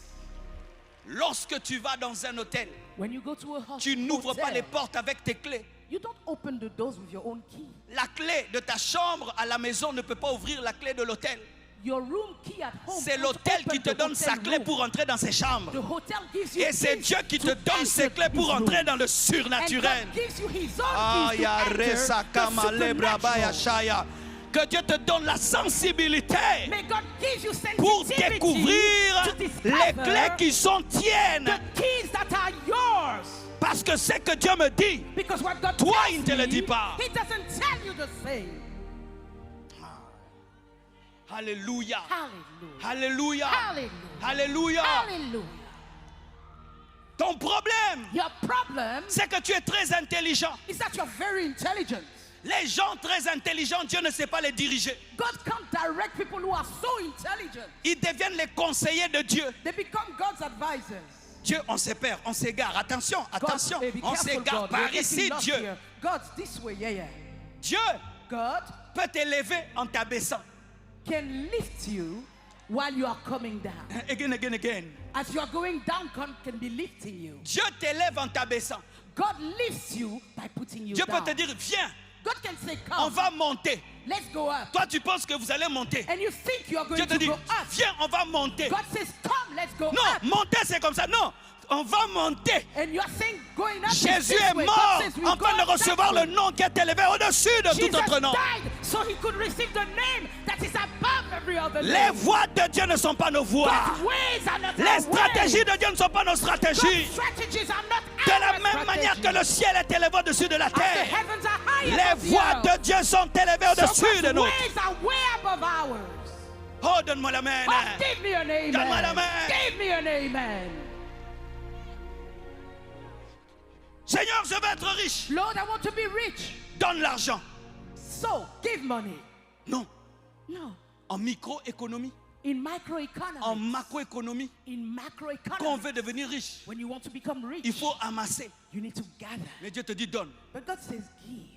Lorsque tu vas dans un hôtel, When you go to a tu n'ouvres pas les hotel, portes avec tes clés. you don't open the doors with your own key. La clé de ta chambre à la maison ne peut pas ouvrir la clé de l'hôtel. Your room key at home. C'est can't l'hôtel open qui te the donne sa hotel clé room. pour entrer dans ses chambres. The hotel gives you Et c'est keys Dieu qui te to donne ses enter clés pour his entrer room. dans le And surnaturel. God gives you his own Ah, keys to ya enter resa the kama lebra baya supernatural. shaya. Que Dieu te donne la sensibilité May God give you pour sensitivity découvrir to les discover clés qui sont tiennes. the keys that are yours. Parce que ce que Dieu me dit, Because what God toi, tells il ne te le me, dit pas. He doesn't tell you the same. Alléluia. Hallelujah. Alléluia. Hallelujah. Alléluia. Hallelujah. Ton problème, Your problem c'est que tu es très intelligent. is that you're very intelligent. Les gens très intelligents, Dieu ne sait pas les diriger. God can't direct people who are so intelligent. Ils deviennent les conseillers de Dieu. They become God's advisors. Dieu, on se perd, on s'égare. Attention, attention, God, be on careful, s'égare God. par You're ici, getting lost Dieu. here. God's this way, yeah. Dieu God peut t'élever en t'abaissant. can lift you while you are coming down. Again, again, again. As you are going down, God can be lifting you. Dieu t'élève en t'abaissant. God lifts you by putting you Dieu peut down. te dire, viens, God can say, on come, va monter. let's go up. Toi, tu penses que vous allez monter. And you think you are going Dieu te to dit, go up. viens, on va monter. God says, come, let's go Non, up. monter, c'est comme ça. Non, on va monter. And you are saying, going up is Jésus this est way. mort God says, we go afin de up that recevoir way. le nom qui est élevé au-dessus de Jesus tout autre nom. died so he could receive the name that that is above every other Les name. voies de Dieu ne sont pas nos voies. God's ways are not Les our stratégies ways. de Dieu ne sont pas nos stratégies. God's strategies are not De our la même manière que strategies. le ciel est élevé au-dessus de la As the terre, heavens are higher les than the voies earth, de Dieu sont élevées so au-dessus de God's nôtres. ways are way above ours. Oh, donne-moi la main. Oh, give me an amen. Donne-moi la main. Give me an amen. Seigneur, je veux être riche. Lord, I want to be rich. Donne l'argent. So, give money. Non. No. En microéconomie, In microeconomics, en macroéconomie, in quand on macroeconomics, veut devenir riche, when you want to become rich, il faut amasser. you need to gather. Mais Dieu te dit donne. But God says give.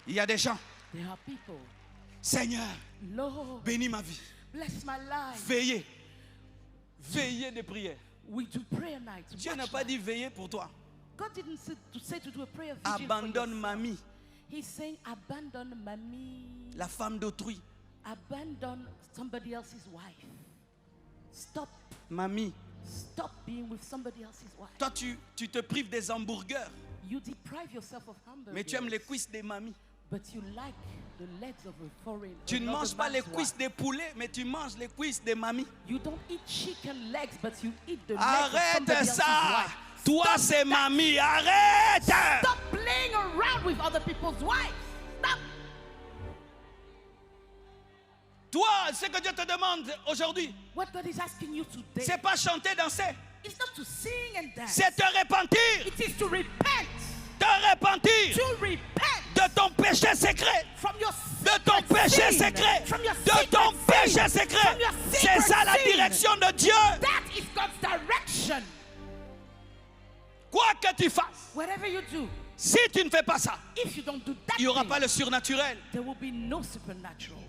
Il y a des gens, There are people, Seigneur, Lord, bénis ma vie. bless my life. Veillez. Veillez de prière. We do prayer nights. Dieu watch n'a pas nights. dit veiller pour toi. God didn't say to do a prayer vigil Abandonne for yourself. mamie, He's saying abandon mommy. la femme d'autrui. Abandon somebody else's wife. Stop. Mamie, Stop being with somebody else's wife. toi tu te prives des hamburgers, You deprive yourself of hamburgers. mais tu aimes les cuisses des mamies. But you like the legs of a foreign. Tu ne another manges pas les man's cuisses wife. des poulets, mais tu manges les cuisses des mamies. You don't eat chicken legs, but you eat the legs of Arrête somebody else's ça. wife. Toi, Stop c'est that. mamie. Arrête. Stop playing around with other people's wives. Stop. Toi, ce que Dieu te demande aujourd'hui, What God is asking you today c'est pas chanter, danser. is not to sing and dance. C'est te repentir. It is to repent. Te repentir To repent de ton péché secret. from your De ton secret péché sin. secret. From your De ton secret péché sin. secret. From your C'est secret ça la sin. direction de Dieu. That is God's direction. Quoi que tu fasses, Whatever you do, si tu ne fais pas ça, if you don't do that il n'y aura thing, pas le surnaturel. there will be no supernatural.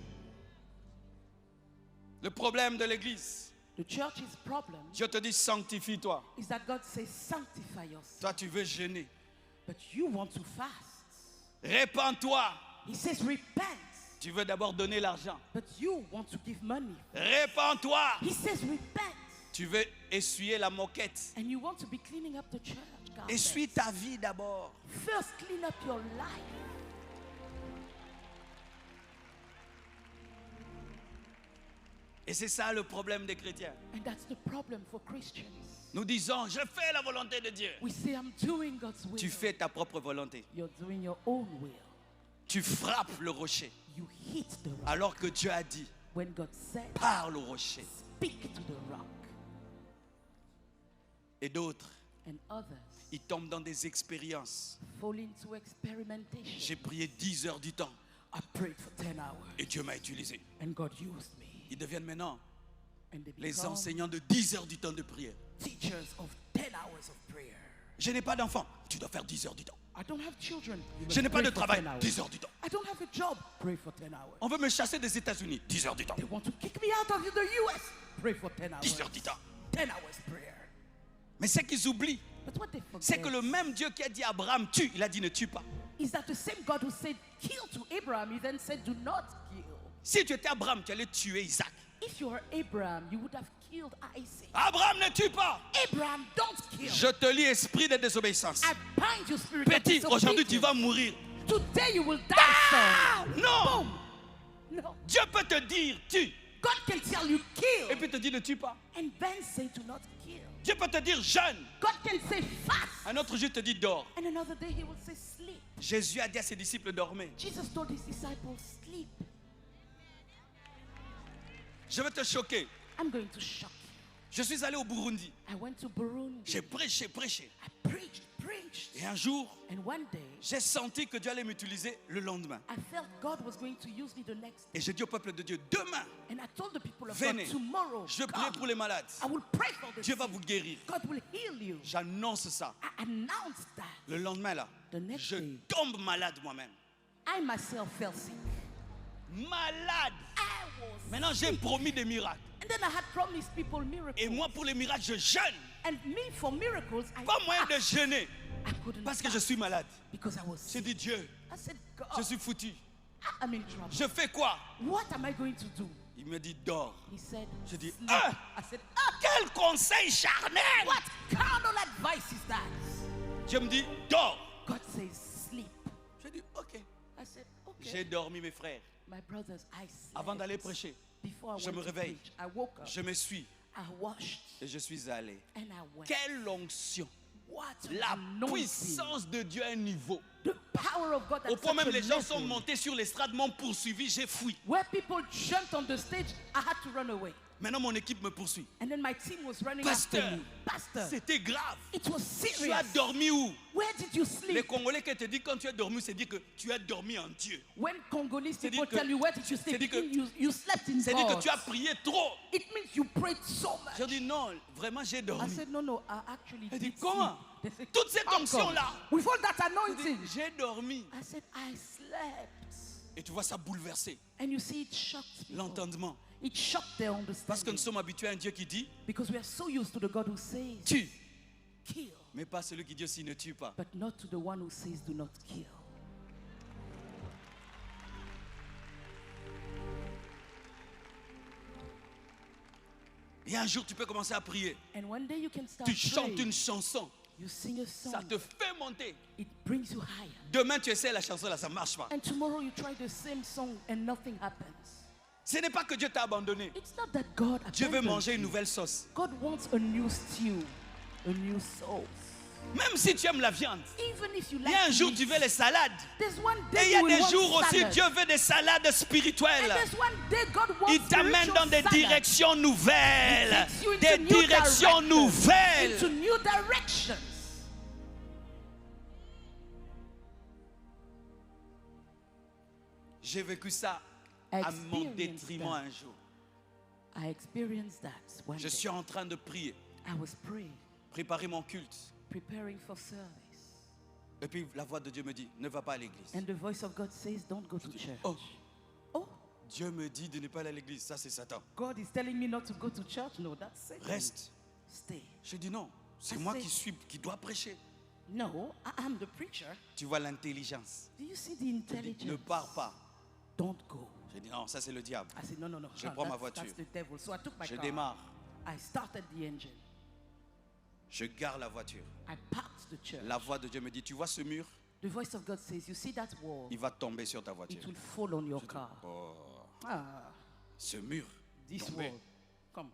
Le problème de l'église, The church's problem Dieu te dit sanctifie-toi. is that God says sanctify yourself, Toi, tu veux jeûner. but you want to fast. Répands-toi. He says repent, Tu veux d'abord donner l'argent. but you want to give money. Répands-toi. He says repent, Tu veux essuyer la moquette. and you want to be cleaning up the church. carpet. Essuie ta vie d'abord. First, clean up your life. Et c'est ça le problème des chrétiens. And that's the problem for Christians. Nous disons, je fais la volonté de Dieu. We say, I'm doing God's will. Tu fais ta propre volonté. You're doing your own will. Tu frappes le rocher. You hit the rock. Alors que Dieu a dit, When God said, parle au rocher. speak to the rock. Et d'autres, And others ils tombent dans des expériences. fall into experimentation. J'ai prié 10 heures du temps I prayed for 10 hours et Dieu m'a utilisé. and God used me. Ils deviennent maintenant And they les become enseignants de 10 heures du temps de prière. teachers of 10 hours of prayer. Je n'ai pas d'enfant. Tu dois faire 10 heures du temps. I don't have children. You Je must n'ai pas pray de for travail. 10 hours. 10 heures du temps. I don't have a job. Pray for 10 hours. On veut me chasser des États-Unis. 10 heures du temps. They want to kick me out of the US. Pray for 10 hours. 10 heures du temps. 10 hours prayer. Mais ce qu'ils oublient, But what they c'est que forget le même Dieu qui a dit à Abraham, tue, il a dit ne tue pas. is that the same God who said kill to Abraham, he then said do not kill. Si tu étais Abraham, tu allais tuer Isaac. If you were Abraham, you would have killed Isaac. Abraham ne tue pas. Abraham, don't kill. Je te lis esprit de désobéissance. I bind your spirit Petit, of aujourd'hui tu disobedience. vas mourir. Today you will die, Ah, son. non. Boom. No. Dieu peut te dire tue God can tell you et kill puis te dire ne tue pas. and then say do not kill. Dieu peut te dire jeûne. God can say fast Un autre jour te dit dors. and another day he will say sleep. Jésus a dit à ses disciples dormez. Jesus told his disciples sleep. Je vais te choquer. I'm going to shock you. Je suis allé au Burundi. I went to Burundi. J'ai prêché. I preached. Et un jour, And one day, j'ai senti que Dieu allait m'utiliser le lendemain. I felt God was going to use me the next day. Et j'ai dit au peuple de Dieu, demain, And I told the people of venez. God, tomorrow, Je vais prier come. pour les malades. I will pray for the Dieu va sick. vous guérir. God will heal you. J'annonce ça. I announced that. Le lendemain, là, The next je day. tombe malade moi-même. I myself felt sick. Malade. I was Maintenant, j'ai promis des miracles. And then I had promised people miracles. Et moi, pour les miracles, je jeûne. And me, for miracles, I Pas moyen de fast. jeûner I couldn't parce que je fast suis malade. because I was J'ai sick. dit, Dieu, I said, God, je suis foutu. I'm in trouble. Je fais quoi? What am I going to do? Il me dit, dors. He said, Je dis, sleep. ah! I said, Quel conseil charnel! what carnal advice is that? Dieu me dit, dors. God says, sleep. Je dis, ok. I said, J'ai okay. dormi, mes frères. My brothers, I slept. Avant d'aller prêcher, Before I je went me to réveille. preach, I woke up, je me suis I washed, et je suis allé. and I went. Quelle onction! What La anointing. puissance de Dieu à un niveau. The power of God at Au point such même a les gens sont level. montés sur l'estrade, m'ont poursuivi, j'ai fui. Where people jumped on the stage, I had to run away. Maintenant mon équipe me poursuit. And then my team was running Pasteur, after me. Pastor, c'était grave. it was Tu as serious. dormi où? Where did you Les sleep? Congolais qui te disent quand tu as dormi, c'est dire que tu as dormi en Dieu. When Congolese C'est people dire que- tell you where did you c'est sleep, dire que- you slept in C'est dire que God. tu as prié trop. It means you prayed so much. Je dis non, vraiment j'ai I dormi. said, no, I actually Elle dit did comment? sleep. They said, Toute cette "How come?" onction-là. With all that Je anointing. dis, j'ai dormi. I said, I slept. Et tu vois ça bouleverser And you see, it shocked people. l'entendement. It shocked their Parce que nous understanding. sommes habitués à un Dieu qui dit Because we are so used to the God who says, tue, kill, mais pas celui qui dit aussi ne tue pas. but not to the one who says, do not kill. Et un jour tu peux commencer à prier. And one day you can start Tu chantes praying. une chanson, You sing a ça song. te fait monter. It brings you higher. Demain tu essaies la chanson là, ça marche pas. And tomorrow you try the same song and nothing happens. Ce n'est pas que Dieu t'a abandonné. It's not that God Dieu veut abandoned manger une you. nouvelle sauce. God wants a new stew, a new sauce. Même si tu aimes la viande, Even if you il like y a un jour meat, tu veux les salades. there's one Et day il y a you will des want jours aussi salad. Dieu veut des salades And spirituelles. there's one day God wants Il t'amène spiritual dans des salad. directions nouvelles. He takes you into Des new directions directions, nouvelles. into new directions. J'ai vécu ça I à mon experienced détriment that. un jour. I experienced that one Je day. suis en train de prier, I was praying, préparer mon culte. preparing for service. Et puis la voix de Dieu me dit, ne va pas à l'église. And the voice of God says, don't go to church. Oh, Oh, Dieu me dit de ne pas aller à l'église. Ça, c'est Satan. God is telling me not to go to church. No, that's Satan. Reste. Stay. Je dis non, c'est I moi said- qui dois prêcher. No, I'm the preacher. Tu vois l'intelligence. Do you see the Je dis, intelligence? ne pars pas. Don't go. Je dis non, ça c'est le diable. I said, no. Je prends ma That's voiture. the devil. So I took my Je car. démarre. I started the engine. Je gare la voiture. I parked the church. La voix de Dieu me dit, tu vois ce mur, The voice of God says, you see that wall? il va tomber sur ta voiture. It will fall on your car. Oh, Ah, ce mur, this tombé. wall. Come.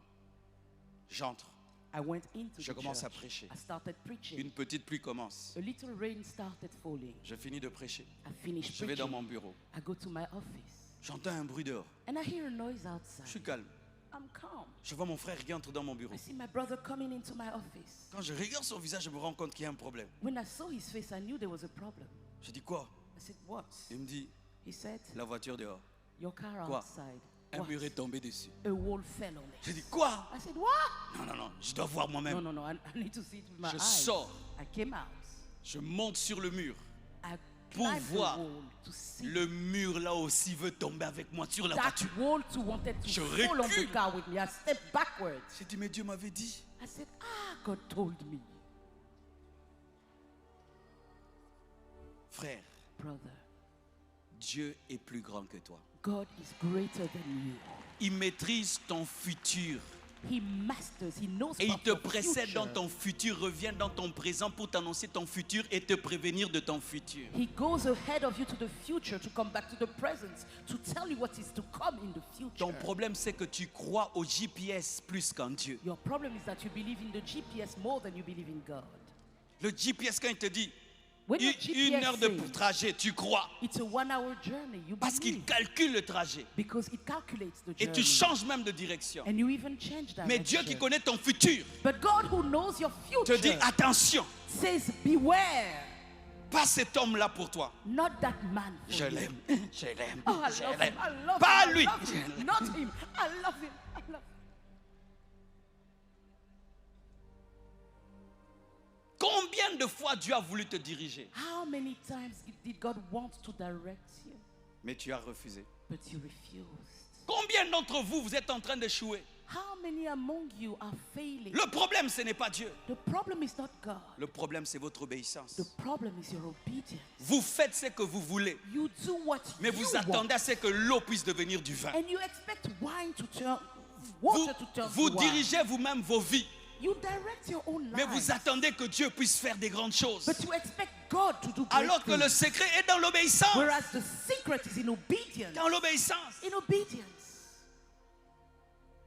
J'entre. I went into Je the commence à church. prêcher. I started preaching. Une petite pluie commence. A little rain started falling. Je finis de prêcher. I finished Je vais dans preaching. mon bureau. I go to my office. J'entends un bruit dehors. And I hear a noise Je outside. suis calme. I'm calm. Je vois mon frère qui entre dans mon bureau. I see my brother coming into my office. Quand je regarde son visage, je me rends compte qu'il y a un problème. When I saw his face, I knew there was a problem. Je dis quoi? I said, what? Il me dit, He said, la voiture dehors. your car Quoi? outside. Un What? mur est tombé dessus. A wall fell on it. Je dis quoi? I said, what? Non, je dois voir moi-même. No, I need to see it with my Je eyes. sors. I came out. Je monte sur le mur. I Pour climbed the voir. wall to see Le mur là aussi veut tomber avec moi sur la that voiture. wall too wanted to Je fall on the recule. car with me. I stepped backwards. J'ai dit, mais Dieu m'avait dit. I said, God told me. Frère, Brother, Dieu est plus grand que toi. God is greater than you. Il maîtrise ton futur. He masters, he knows Et il about te your précède future. dans ton futur, revient dans ton présent pour t'annoncer ton futur et te prévenir de ton futur. He goes ahead of you to the future to come back to the present to tell you what is to come in the future. Ton problème, c'est que tu crois au GPS plus qu'en Dieu. Your problem is that you believe in the GPS more than you believe in God. Le GPS, quand il te dit When your une heure de GPS says trajet, tu crois. it's a 1 hour journey, you Parce qu'il believe. calcule le trajet. Because it calculates the Et journey. tu changes même de direction. And you even change direction. Mais Dieu qui connaît ton futur But God who knows your te future dit attention, says, beware, pas cet homme-là pour toi. not that man for Je you. l'aime, je l'aime, Oh, I je love him, l'aime. I love Pas him, lui. I love him, not him. I love him, I love him. Combien de fois Dieu a voulu te diriger, How many times did God want to direct you, mais tu as refusé. but you refused? Combien d'entre vous, vous êtes en train d'échouer? How many among you are failing? Le problème, ce n'est pas Dieu. The problem is not God. Le problème, c'est votre obéissance. The problem is your obedience. Vous faites ce que vous voulez, You do what mais you vous want, attendez à ce que l'eau puisse devenir du vin. and you expect wine to turn, water to turn Vous to wine. dirigez vous-même vos vies. You direct your own Mais life. vous attendez que Dieu puisse faire des grandes choses. But you expect God to do great Alors que le things. secret est dans l'obéissance. Whereas the secret is in obedience. Dans l'obéissance. In obedience.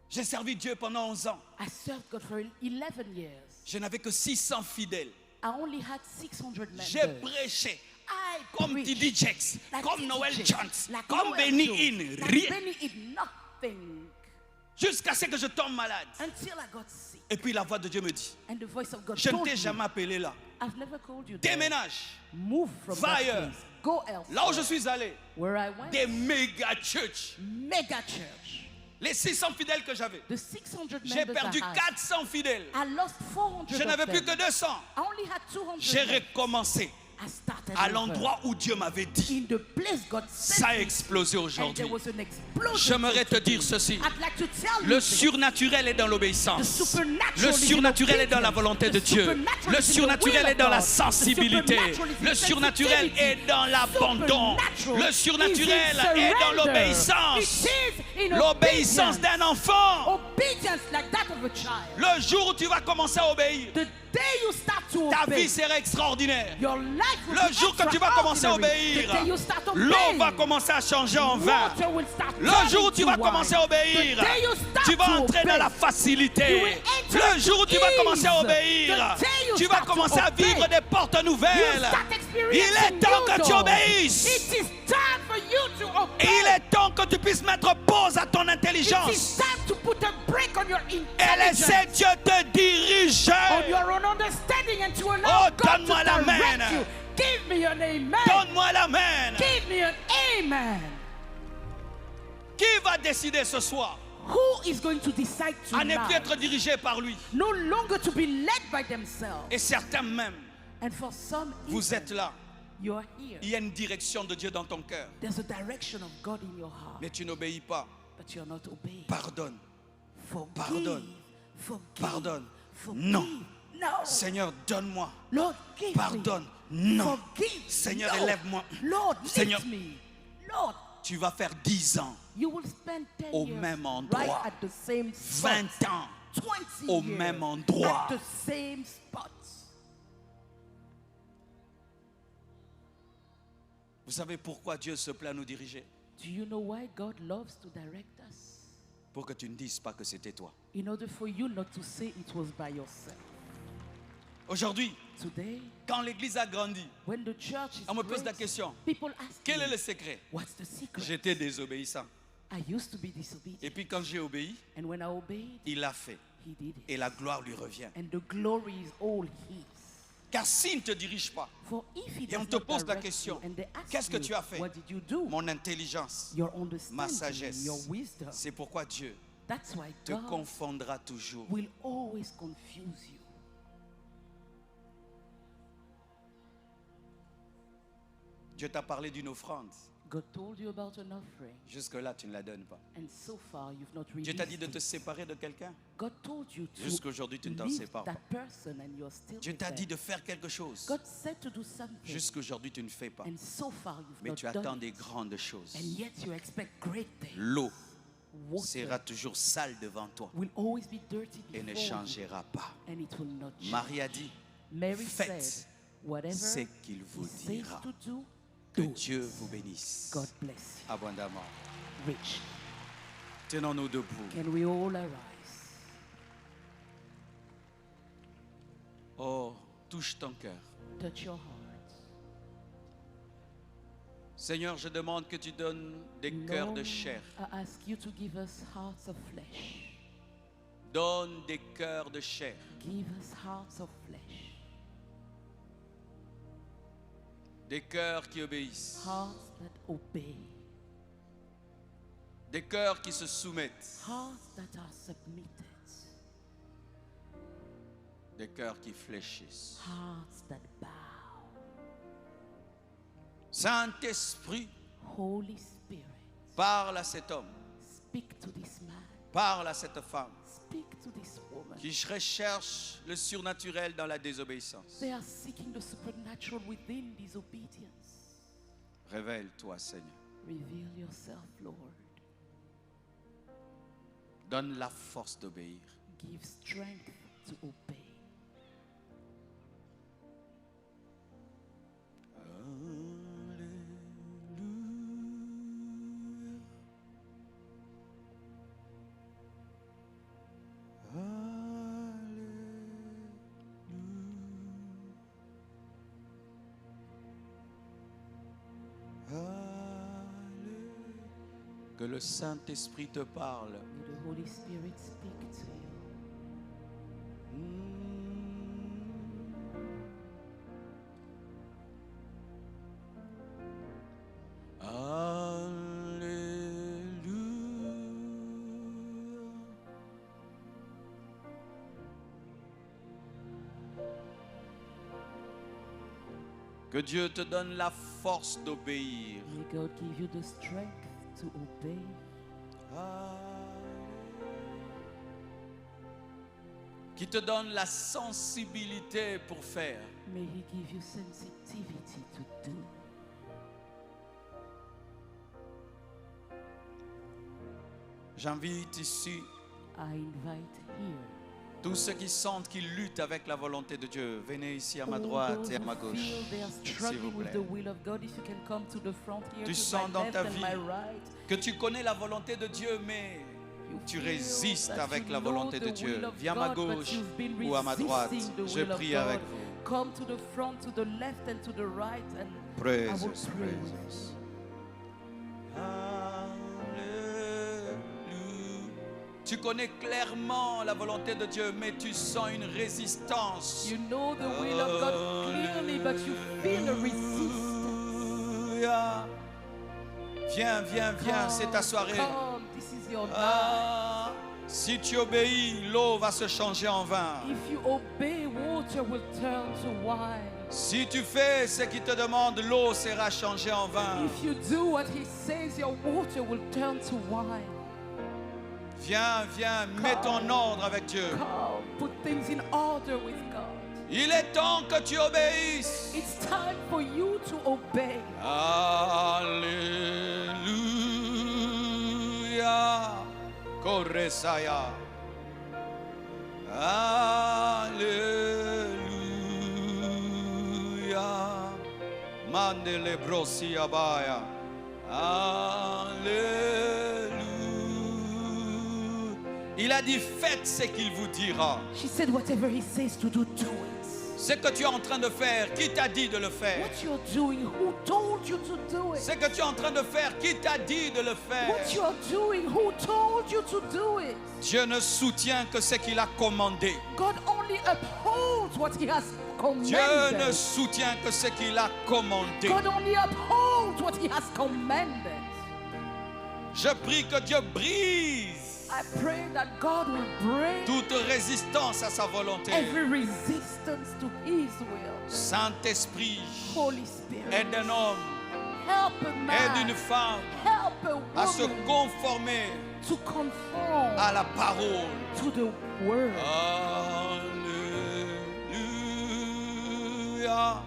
J'ai servi Dieu pendant 11 ans. I served God for 11 years. Je n'avais que 600 fidèles. I only had 600 J'ai members. prêché I comme preached TD Jakes, like comme TD Noel Jakes, Jones, like comme Noel Benny Jones, Hinn. like Rien. Benny Hinn, nothing. Jusqu'à ce que je tombe malade. Until I got sick. Et puis la voix de Dieu me dit, And the voice of God je ne told t'ai me, jamais appelé là. I've never called you there. Déménage. Move from Va that ailleurs. place. Go elsewhere. Là où je suis allé, Where I went, des méga church. mega church. Les 600 fidèles que j'avais, The 600 j'ai members perdu I had, 400 fidèles. I lost 400 Je n'avais of plus them. que 200. I only had 200 J'ai left. recommencé I started à over. l'endroit où Dieu m'avait dit. In the place God sent Ça a me. explosé And aujourd'hui. there was an explosion. J'aimerais te dire today. ceci. I'd like to tell Le you this. surnaturel est dans The l'obéissance. supernatural Le is in surnaturel est dans la obedience. volonté de The Dieu. supernatural Le is in the surnaturel will est dans la of God. The sensibilité. supernatural is in Le surnaturel sensitivity. est dans l'abandon. Supernatural Le surnaturel is in est dans surrender. l'obéissance. It is in L'obéissance obedience. d'un enfant. Obedience like that of a child. Le jour où tu vas commencer à obéir, The day you start to ta obey, vie sera extraordinaire. your life will Le be jour que tu vas commencer à extraordinary. obéir, The day you start l'eau obeying, va commencer à changer en vin. water will start Le jour où tu turning vas to commencer à wine. obéir, The day you start tu vas to entrer dans obey, la you facilité. will enter Le jour où tu vas into commencer à ease. obéir, The day you tu vas start to commencer à obey, vivre des portes you nouvelles. start experiencing Il est temps que tu new doors. obéisses. It is time for you to Et il obey. est temps que tu puisses mettre pause à ton It is intelligence time to put a break on your et intelligence, laisser Dieu te diriger. on your own understanding, and to allow Oh, God to donne-moi l'amen. direct you. Give me an amen. Donne-moi l'amen. Give me an amen. Qui va décider ce soir Who is going to decide à ne plus tonight? être dirigé par lui? No longer to be led by themselves. Et certains même, And for some, vous even, êtes là. you're here. Il y a une direction de Dieu dans ton cœur. There's a direction of God in your heart, Mais tu n'obéis pas. but you're not obeying. Pardonne. Forgive. Pardonne. Forgive. Pardonne. Forgive. Non. No. Seigneur, donne-moi. Lord, give Pardonne. me. Non. Forgive. Seigneur, No. élève-moi. Lord, Seigneur. lift me. Lord, Tu vas faire 10 ans, you will spend 10 Au years même endroit. right at the same spot. 20 ans. 20 Au years même endroit. at the same spot. Vous savez pourquoi Dieu se plaît à nous diriger? Do you know why God loves to direct us? Pour que tu ne dises pas que c'était toi. In order for you not to say it was by yourself. Aujourd'hui, Today, quand l'église a grandi, when the church is on me pose la great, question, people ask quel me, est le secret? what's the secret? J'étais désobéissant. I used to be disobedient. Et puis quand j'ai obéi, And when I obeyed, il l'a fait. he did it. Et la gloire lui revient. And the glory is all his. Car s'il ne te dirige pas, For if he et on does te not pose la direct question, you, and they ask qu'est-ce que you, tu as fait? what did you do? mon intelligence, Your ma understanding, sagesse, your wisdom. c'est pourquoi Dieu That's why te God confondra toujours. will always confuse you. Dieu t'a parlé d'une offrande. God told you about an offering, Jusque-là, tu ne la donnes pas. and so far you've not Dieu t'a dit de released te it. séparer de quelqu'un. God told you to Jusqu'aujourd'hui, tu ne t'en leave sépares that pas. person, and you're still Dieu with t'a them. dit de faire quelque chose. God said to do something, Jusqu'aujourd'hui, tu ne fais pas. and so far you've Mais not tu done attends it. des grandes choses. And yet you expect great things. L'eau Water sera toujours sale devant toi will always be dirty et ne before you, changera pas. and it will not change. Marie a dit, Mary faites said, whatever ce he qu'il vous says dira. to do, Que do it. Dieu vous bénisse God bless abondamment. you. Rich. Tenons-nous debout. Can we all arise? Oh, touche ton cœur. Touch your heart. Seigneur, je demande que tu donnes des cœurs Lord, de chair. I ask you to give us hearts of flesh. Donne des cœurs de chair. Give us hearts of flesh. Des cœurs qui obéissent. Hearts that obey. Des cœurs qui se soumettent. Hearts that are submitted. Des cœurs qui fléchissent. Hearts that bow. Saint-Esprit, Holy Spirit, parle à cet homme. speak to this man. Parle à cette femme Speak to this woman. qui recherche le surnaturel dans la désobéissance. They are seeking the supernatural within disobedience. Révèle-toi, Seigneur. Reveal yourself, Lord. Donne la force d'obéir. Give strength to obey. Que le Saint-Esprit te parle. May the Holy Spirit speak to you. Que Dieu te donne la force d'obéir. May God give you the strength to obey. Qui te donne la sensibilité pour faire. May He give you sensitivity to do. J'invite ici I invite here tous ceux qui sentent qu'ils luttent avec la volonté de Dieu. Venez ici à ma all droite those et à who ma gauche, feel they are s'il vous struggling with plaît. the will of God. If you can come to the front here, Tu to sens my dans left ta and vie my right. que tu connais la volonté de Dieu, mais You tu feel résistes that avec you la know volonté the de Dieu. will of Viens à ma God, but gauche you've been ou à ma droite. resisting the Je will of prie God. avec vous. Come to the front, to the left and to the right, and I Praises, will pray with you. praises. Alléluia. Tu connais clairement la volonté de Dieu, mais tu sens une résistance. You know the will of God clearly, but you feel a resistance. Alléluia. Viens, viens, viens, c'est ta soirée. Come, this is your night. Ah, si tu obéis, l'eau va se changer en vin. If you obey, water will turn to wine. Si tu fais ce qu'il te demande, l'eau sera changée en vin. If you do what He says, your water will turn to wine. Viens, viens, mets ton ordre avec Dieu. Come, put things in order with God. Il est temps que tu obéisses. It's time for you to obey. Alléluia. Koresaya. Alléluia. Mandele brosi abaya. Alléluia. Il a dit faites ce qu'il vous dira. She said, whatever He says to do, do it. Ce que tu es en train de faire, qui t'a dit de le faire? What you're doing, who told you to do it? Ce que tu es en train de faire, qui t'a dit de le faire? What you're doing, who told you to do it? Dieu ne soutient que ce qu'il a commandé. God only upholds what He has Dieu ne commanded. soutient que ce qu'il a commandé. God only upholds what He has commanded. Je prie que Dieu brise I pray that God will break toute résistance à sa volonté. every resistance to His will. Saint-Esprit, Holy Spirit, aide un homme, help a aide une man, femme help a à se woman conformer to conform à la parole. to the word. Alléluia.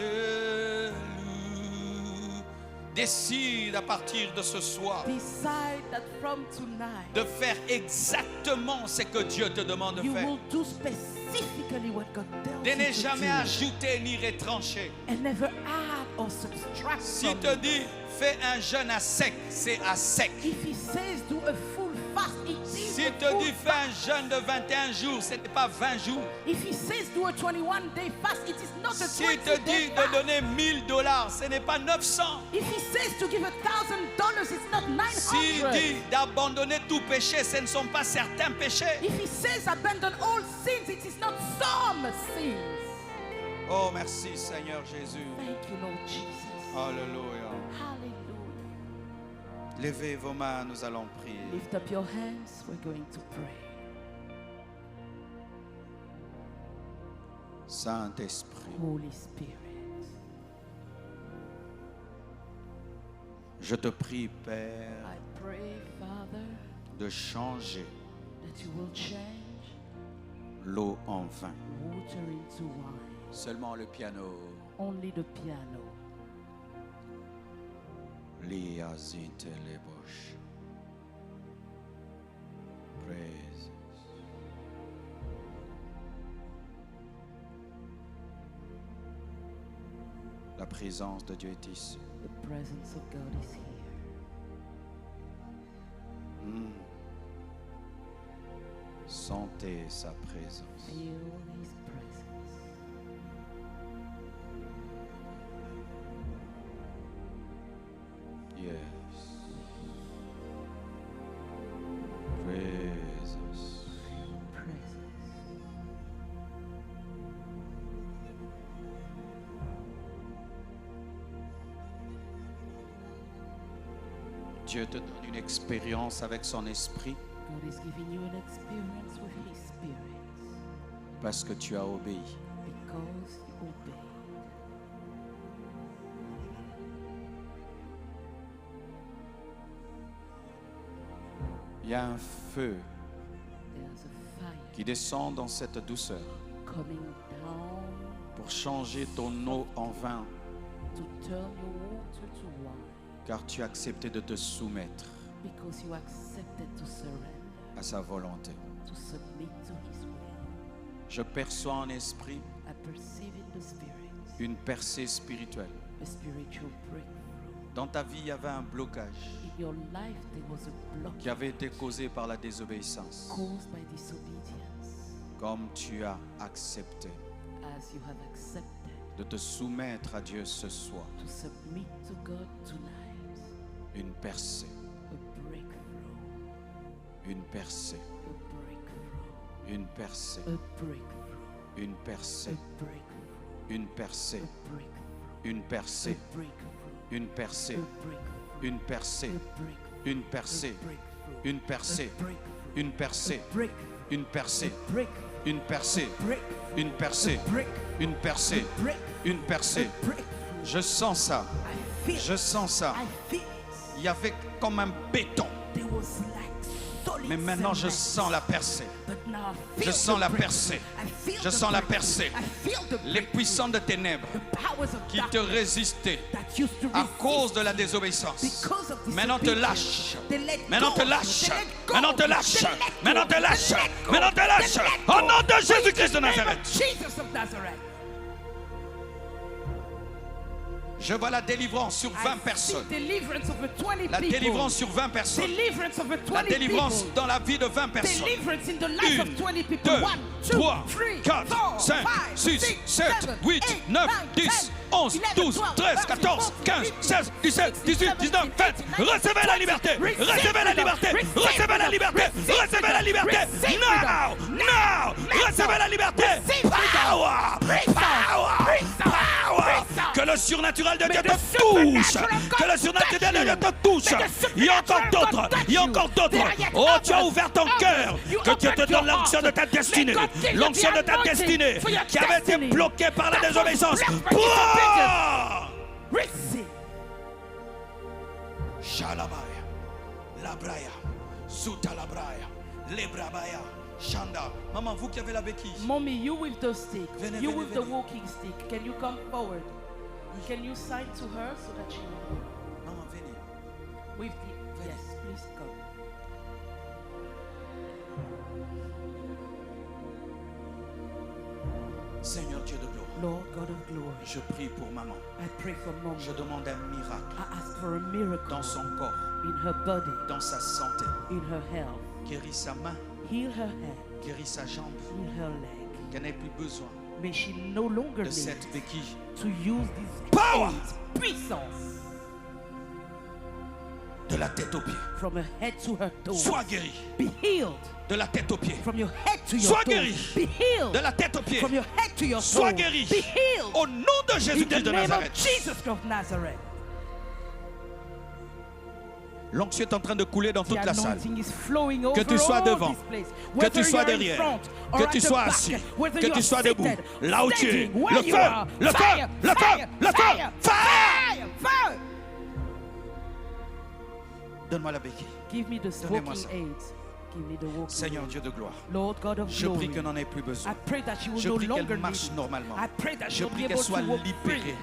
Alléluia. Décide à partir de ce soir Decide that from tonight de faire exactement ce que Dieu te demande de you faire. will do specifically what God tells De ne you to jamais do, ajouter ni retrancher. and never add or subtract Si from te it. dit fais un jeûne à sec, c'est à sec. If He says do a full fast, it is Si a te full dit fais un jeûne de 21 jours, ce n'est pas 20 jours. If He says do a 21-day fast, it is not a Si te 20-day dit de fast. donner $1000, ce n'est pas 900. If He says to give $1,000, it's not S'il 900. dit d'abandonner tout péché, ce ne sont pas certains péchés. If He says abandon all sins, it is not some sins. Oh, merci Seigneur Jésus. Thank you, Lord Jesus. Alléluia. Hallelujah. Levez vos mains, nous allons prier. Lift up your hands. We're going to pray. Saint-Esprit, Holy Spirit, je te prie, Père, I pray, Father, de changer that you will change l'eau en vin. water into wine. Seulement le piano. Only the piano. Liazite lebosh. La présence de Dieu est ici. The presence of God is here. Sentez sa présence. Feel His presence. Yes. Presence. Presence. Dieu te donne une expérience avec son esprit God is giving you an experience with His Spirit parce que tu as obéi. because you obeyed. Il y a un feu There's a fire qui descend dans cette douceur coming down pour changer ton eau en vin, to turn your water to wine car tu as accepté de te soumettre because you accepted to surrender, à sa volonté. to submit to His will. Je perçois en esprit I perceive in the Spirit une percée spirituelle. a spiritual breakthrough. Dans ta vie, il y avait un blocage In your life there was a block qui avait été causé par la désobéissance. caused by disobedience. Comme tu as accepté As you have accepted de te soumettre à Dieu ce soir, to submit to God tonight, une percée, a breakthrough, une percée, a breakthrough, une percée, a breakthrough, une percée, a breakthrough, une percée, a breakthrough, une percée, a breakthrough, une percée, a breakthrough, une percée, a breakthrough, une percée, a breakthrough, une percée, a breakthrough, une percée, a breakthrough, une percée, a breakthrough, une percée, breakthrough, une percée, a breakthrough, une percée, une percée. a breakthrough. Je sens ça, I feel, je sens ça. I feel it. Il y avait comme un béton, There was like solid mais maintenant je cement. sens la percée. But now I Je feel sens the la breakthrough. percée. I feel Je the sens la breakthrough. percée. I feel the Les breakthrough. puissants de ténèbres The powers of qui te darkness résistaient that used to à resist cause de la désobéissance. because of Maintenant te disobedience. lâche. They let Maintenant go. te lâche. They let go. Maintenant te lâche. They let go. Maintenant te lâche. They let go. Maintenant te lâche. They let Au go. nom de In Jésus-Christ de the name of Nazareth. Jesus of Nazareth. Je vois la délivrance sur 20 I see personnes. deliverance over 20 La people. délivrance sur 20 personnes. Deliverance over 20 La délivrance people. dans la vie de 20 personnes. Deliverance in the life of 20 people. 2, 1, 2, 3, 3, 4, 4, 5, 6, 6, 7, 8, 9, 10, 11, 12, 13, 14, 15, 16, 17, 18, 19, 20. Recevez la liberté. Recevez la liberté. Recevez la liberté. Recevez la liberté. Now. Now. Recevez la liberté. Power. Power. Power. Que le surnaturel de Dieu te touche. Que le surnaturel de Dieu te touche. Il y a encore d'autres. Il y a encore d'autres. Oh, tu as ouvert ton cœur. Que Dieu te donne l'onction de ta destinée. L'onction de ta destinée qui avait été bloquée par la désobéissance. Prends! Receive. Shalabaya, Labraya, Sutalabraya, Lebrabaya, Shanda. Maman, vous qui avez la béquille. Mommy, you with the stick. Venez, You venez, with the venez. walking stick. Can you come forward? Can you sign to her so that she will Maman, venez. with the yes, please come. Seigneur Dieu de gloire, Lord God of glory, je prie pour maman. I pray for mom. Je demande un miracle I ask for a miracle dans son corps, in her body, dans sa santé. in her health. Guéris sa main, Heal her hand, guéris sa jambe. heal her leg. Qu'elle n'ait plus besoin May she no longer de need cette béquille. to use this Power! aids, puissance De la tête aux pieds. from her head to her toes. Sois guéri. Be healed De la tête aux pieds. from your head to your Sois toes. guéri. Be healed De la tête aux pieds. from your head to your Sois toes. guéri. Be healed Au nom de in the Jésus-Christ de name of Nazareth. Jesus of Nazareth. L'onction est en train de couler dans The toute la salle. anointing is flowing over Que tu sois all devant, this place. que Whether tu sois you are in derrière, front or que at tu the sois back, assis, whether que you tu are sois debout, seated, là où tu es, standing, where le you feu, are. le feu, Fire, le feu, fire, le feu, fire, fire. fire. Donne-moi la béquille. Give me the Donnez-moi walking ça. aids. Give me the walking Seigneur aids. Dieu de gloire, Lord God of je glory. prie qu'elle n'en ait plus besoin. I pray that she will Je no prie longer qu'elle need marche it. normalement. I pray that Je she'll be prie qu'elle able soit to walk libérée free.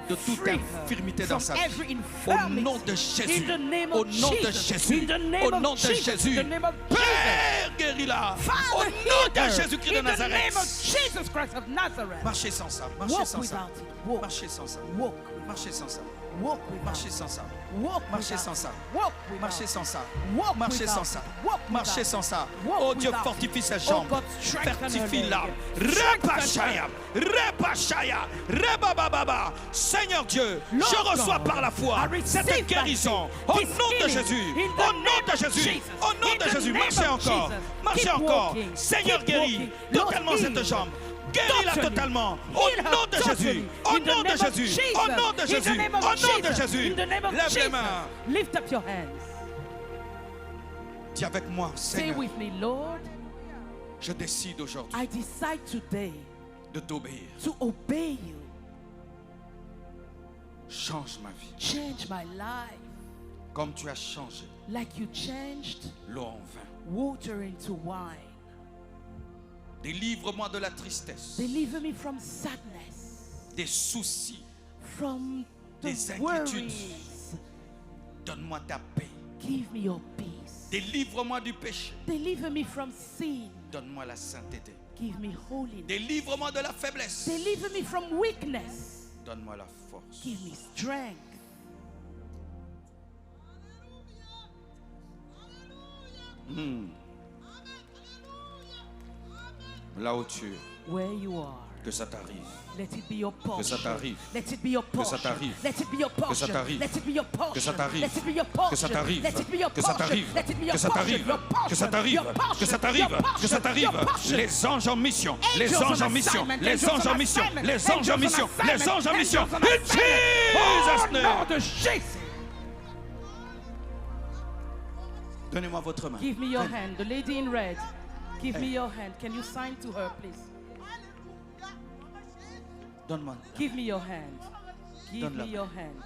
de toute Free her infirmité dans from sa vie. every Au infirmity. nom de Jésus. In the name Au of nom de Jesus. Jésus. In the name Au of nom de Jesus. Jésus. In the name of Jesus. Père, guéris-la. Au Father, nom de heal her. Jésus-Christ de In the name of Nazareth. Jesus Christ of Nazareth. Marchez sans ça. Marchez Walk sans ça. without it. Walk. Marchez sans ça. Walk. Marchez sans ça. Walk without Marchez it. sans ça. Walk Marchez without sans ça. it. Walk without Marchez it. sans ça. Walk Marchez without sans ça. it. Walk Marchez without sans it. ça. Walk Oh Dieu, without fortifie it. ses Oh jambes. God, strengthen her Fortifie-la. leg. Repashaya. Repashaya. Rebababa. Seigneur Dieu, Lord je reçois God, par la foi I receive cette that guérison. faith, Au this nom de healing, Jésus. in the Au nom name de of Jésus. Jesus, Au nom in de the Jésus. name Marchez of encore. Jesus. Marchez Keep encore. walking, Seigneur, keep guéris walking. Lord, totalement cette heal. jambe. Guéris-la Totally. totalement. Au Heal her nom de Jésus. totally. Au In the nom de name of Jésus. Jesus. Au nom de In the Jésus. name Au of nom de Jesus. Jésus. In the name of Lève les Jesus. mains. Lift up your hands. Dis avec moi, Say Seigneur, with me, Lord, je décide aujourd'hui I decide today de t'obéir. to obey you. Change ma vie. Change my life Comme tu as changé like you changed l'eau en vin. water into wine. Délivre-moi de la tristesse, Deliver me from sadness, des soucis. from the Des inquiétudes. worries. Donne-moi ta paix. Give me your peace. Délivre-moi du péché. Deliver me from sin. Donne-moi la sainteté. Give me holiness. Délivre-moi de la faiblesse. Deliver me from weakness. Donne-moi la force. Give me strength. Là où tu es, Where you are, que ça t'arrive. let it be your portion. ça t'arrive. Let it be your Que ça portion. t'arrive. Let it be your portion. ça t'arrive. Let it be your portion. Que ça t'arrive. Let it be your Que portion. ça t'arrive. Let it be your Que ça portion. t'arrive. Let it be your Que ça portion. t'arrive. Your portion. Que ça t'arrive. Your portion. Que ça t'arrive. Your portion. Que ça t'arrive. Your portion. Les anges en mission. Les Angels anges on en mission. assignment. Les Angels anges on en mission. assignment. Les anges en Angels on mission. Les assignment. anges en mission. Angels on In assignment. Jesus' Oh, name. nom de Jésus. Donnez-moi votre main. Give me your hand. The lady in red. Give me your hand. Can you sign to her, please? Donne-moi. Give me your hand. Give Donne-la. me your hand.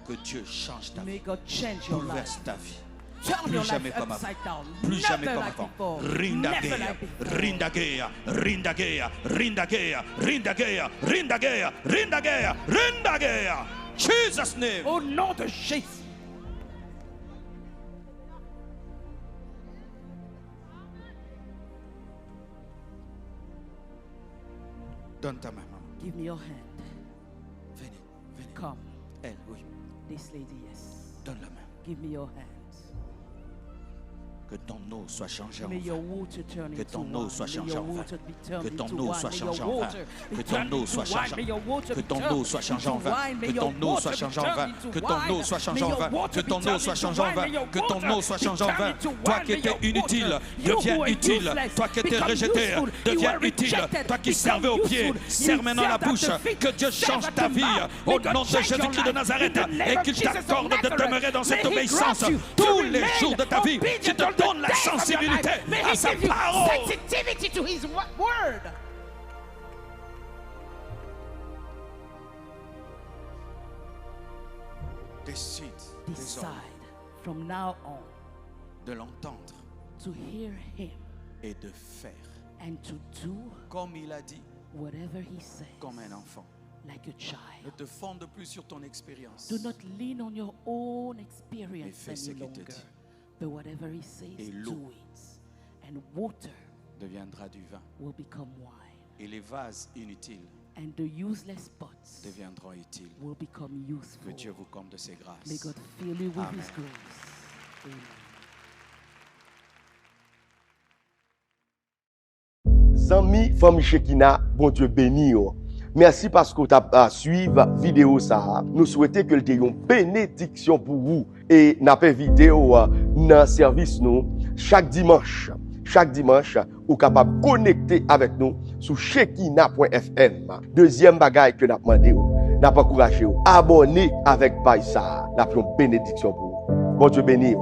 Que Dieu change ta vie. May God change your life. Bouleverse ta vie. Turn Plus your jamais life comme avant. upside down. Plus jamais Never comme like avant. before. Never Rindagea, like before. rindagea, rindagea, rindagea, rindagea, rindagea, rindagea, rindagea. Jesus' name. Au nom de Jésus. Donne ta main, maman. Give me your hand. Venez, venez. Come. Elle, oui. This lady, yes. Donne la main. Give me your hands. Que ton eau soit changée en May your vin. water turn Que into ton eau wine. soit May changée your en vin. water be turned Que ton into eau wine. soit May changée your en vin. water be Que ton turned eau into soit wine. changée. May your water Que be ton turned eau soit changée en into vin. wine. May Que your ton eau water soit be changée en turned vin. into Que ton eau wine. soit May changée en your vin. water Que be ton eau turned soit into changée en wine. vin. May your Que ton water eau soit be changée en turned vin. into Toi wine. qui May étais your inutile, water, you deviens who were utile. useless, Toi qui étais become rejeté, useful. You deviens were utile. rejected, Toi qui become servais aux pieds, useful. serre You maintenant la served at bouche. the feet, Que Dieu serve change at ta the vie mouth. au May God nom de change your Jésus-Christ de life. Nazareth In the name et of qu'il Jesus of t'accorde de Nazareth. demeurer dans cette May He obéissance grant you to tous les remain jours de ta vie. obedient Qu'il te all the donne la days of your sensibilité life. May à He sa give you parole. sensitivity to His word. Décide Decide from now on de l'entendre to hear Him et de faire and to do comme il a dit, whatever He says, comme un enfant. like a Ne child. te fonde plus sur ton expérience. Do not lean on your own Mais experience fais ce any qu'il te longer, dit. but whatever He says, Et l'eau do it. And water deviendra du vin. will become wine, Et les vases inutiles and the useless pots deviendront utiles. will become Que useful. Dieu vous comble de ses May grâces. God fill you with Amen. His grace. Amen. Zami, femme Shekina, bon Dieu béni yo. Merci parce que tu as suivi vidéo ça. Nous souhaitons que tu aies une bénédiction pour vous et n'a pas vidéo dans service nous chaque dimanche. Chaque dimanche, vous capable de connecter avec nous sur shekina.fm. Deuxième bagaille que nous avons demandé, nous avons encouragé, abonnez avec Païsa. Nous avons une bénédiction pour vous. Bon Dieu béni.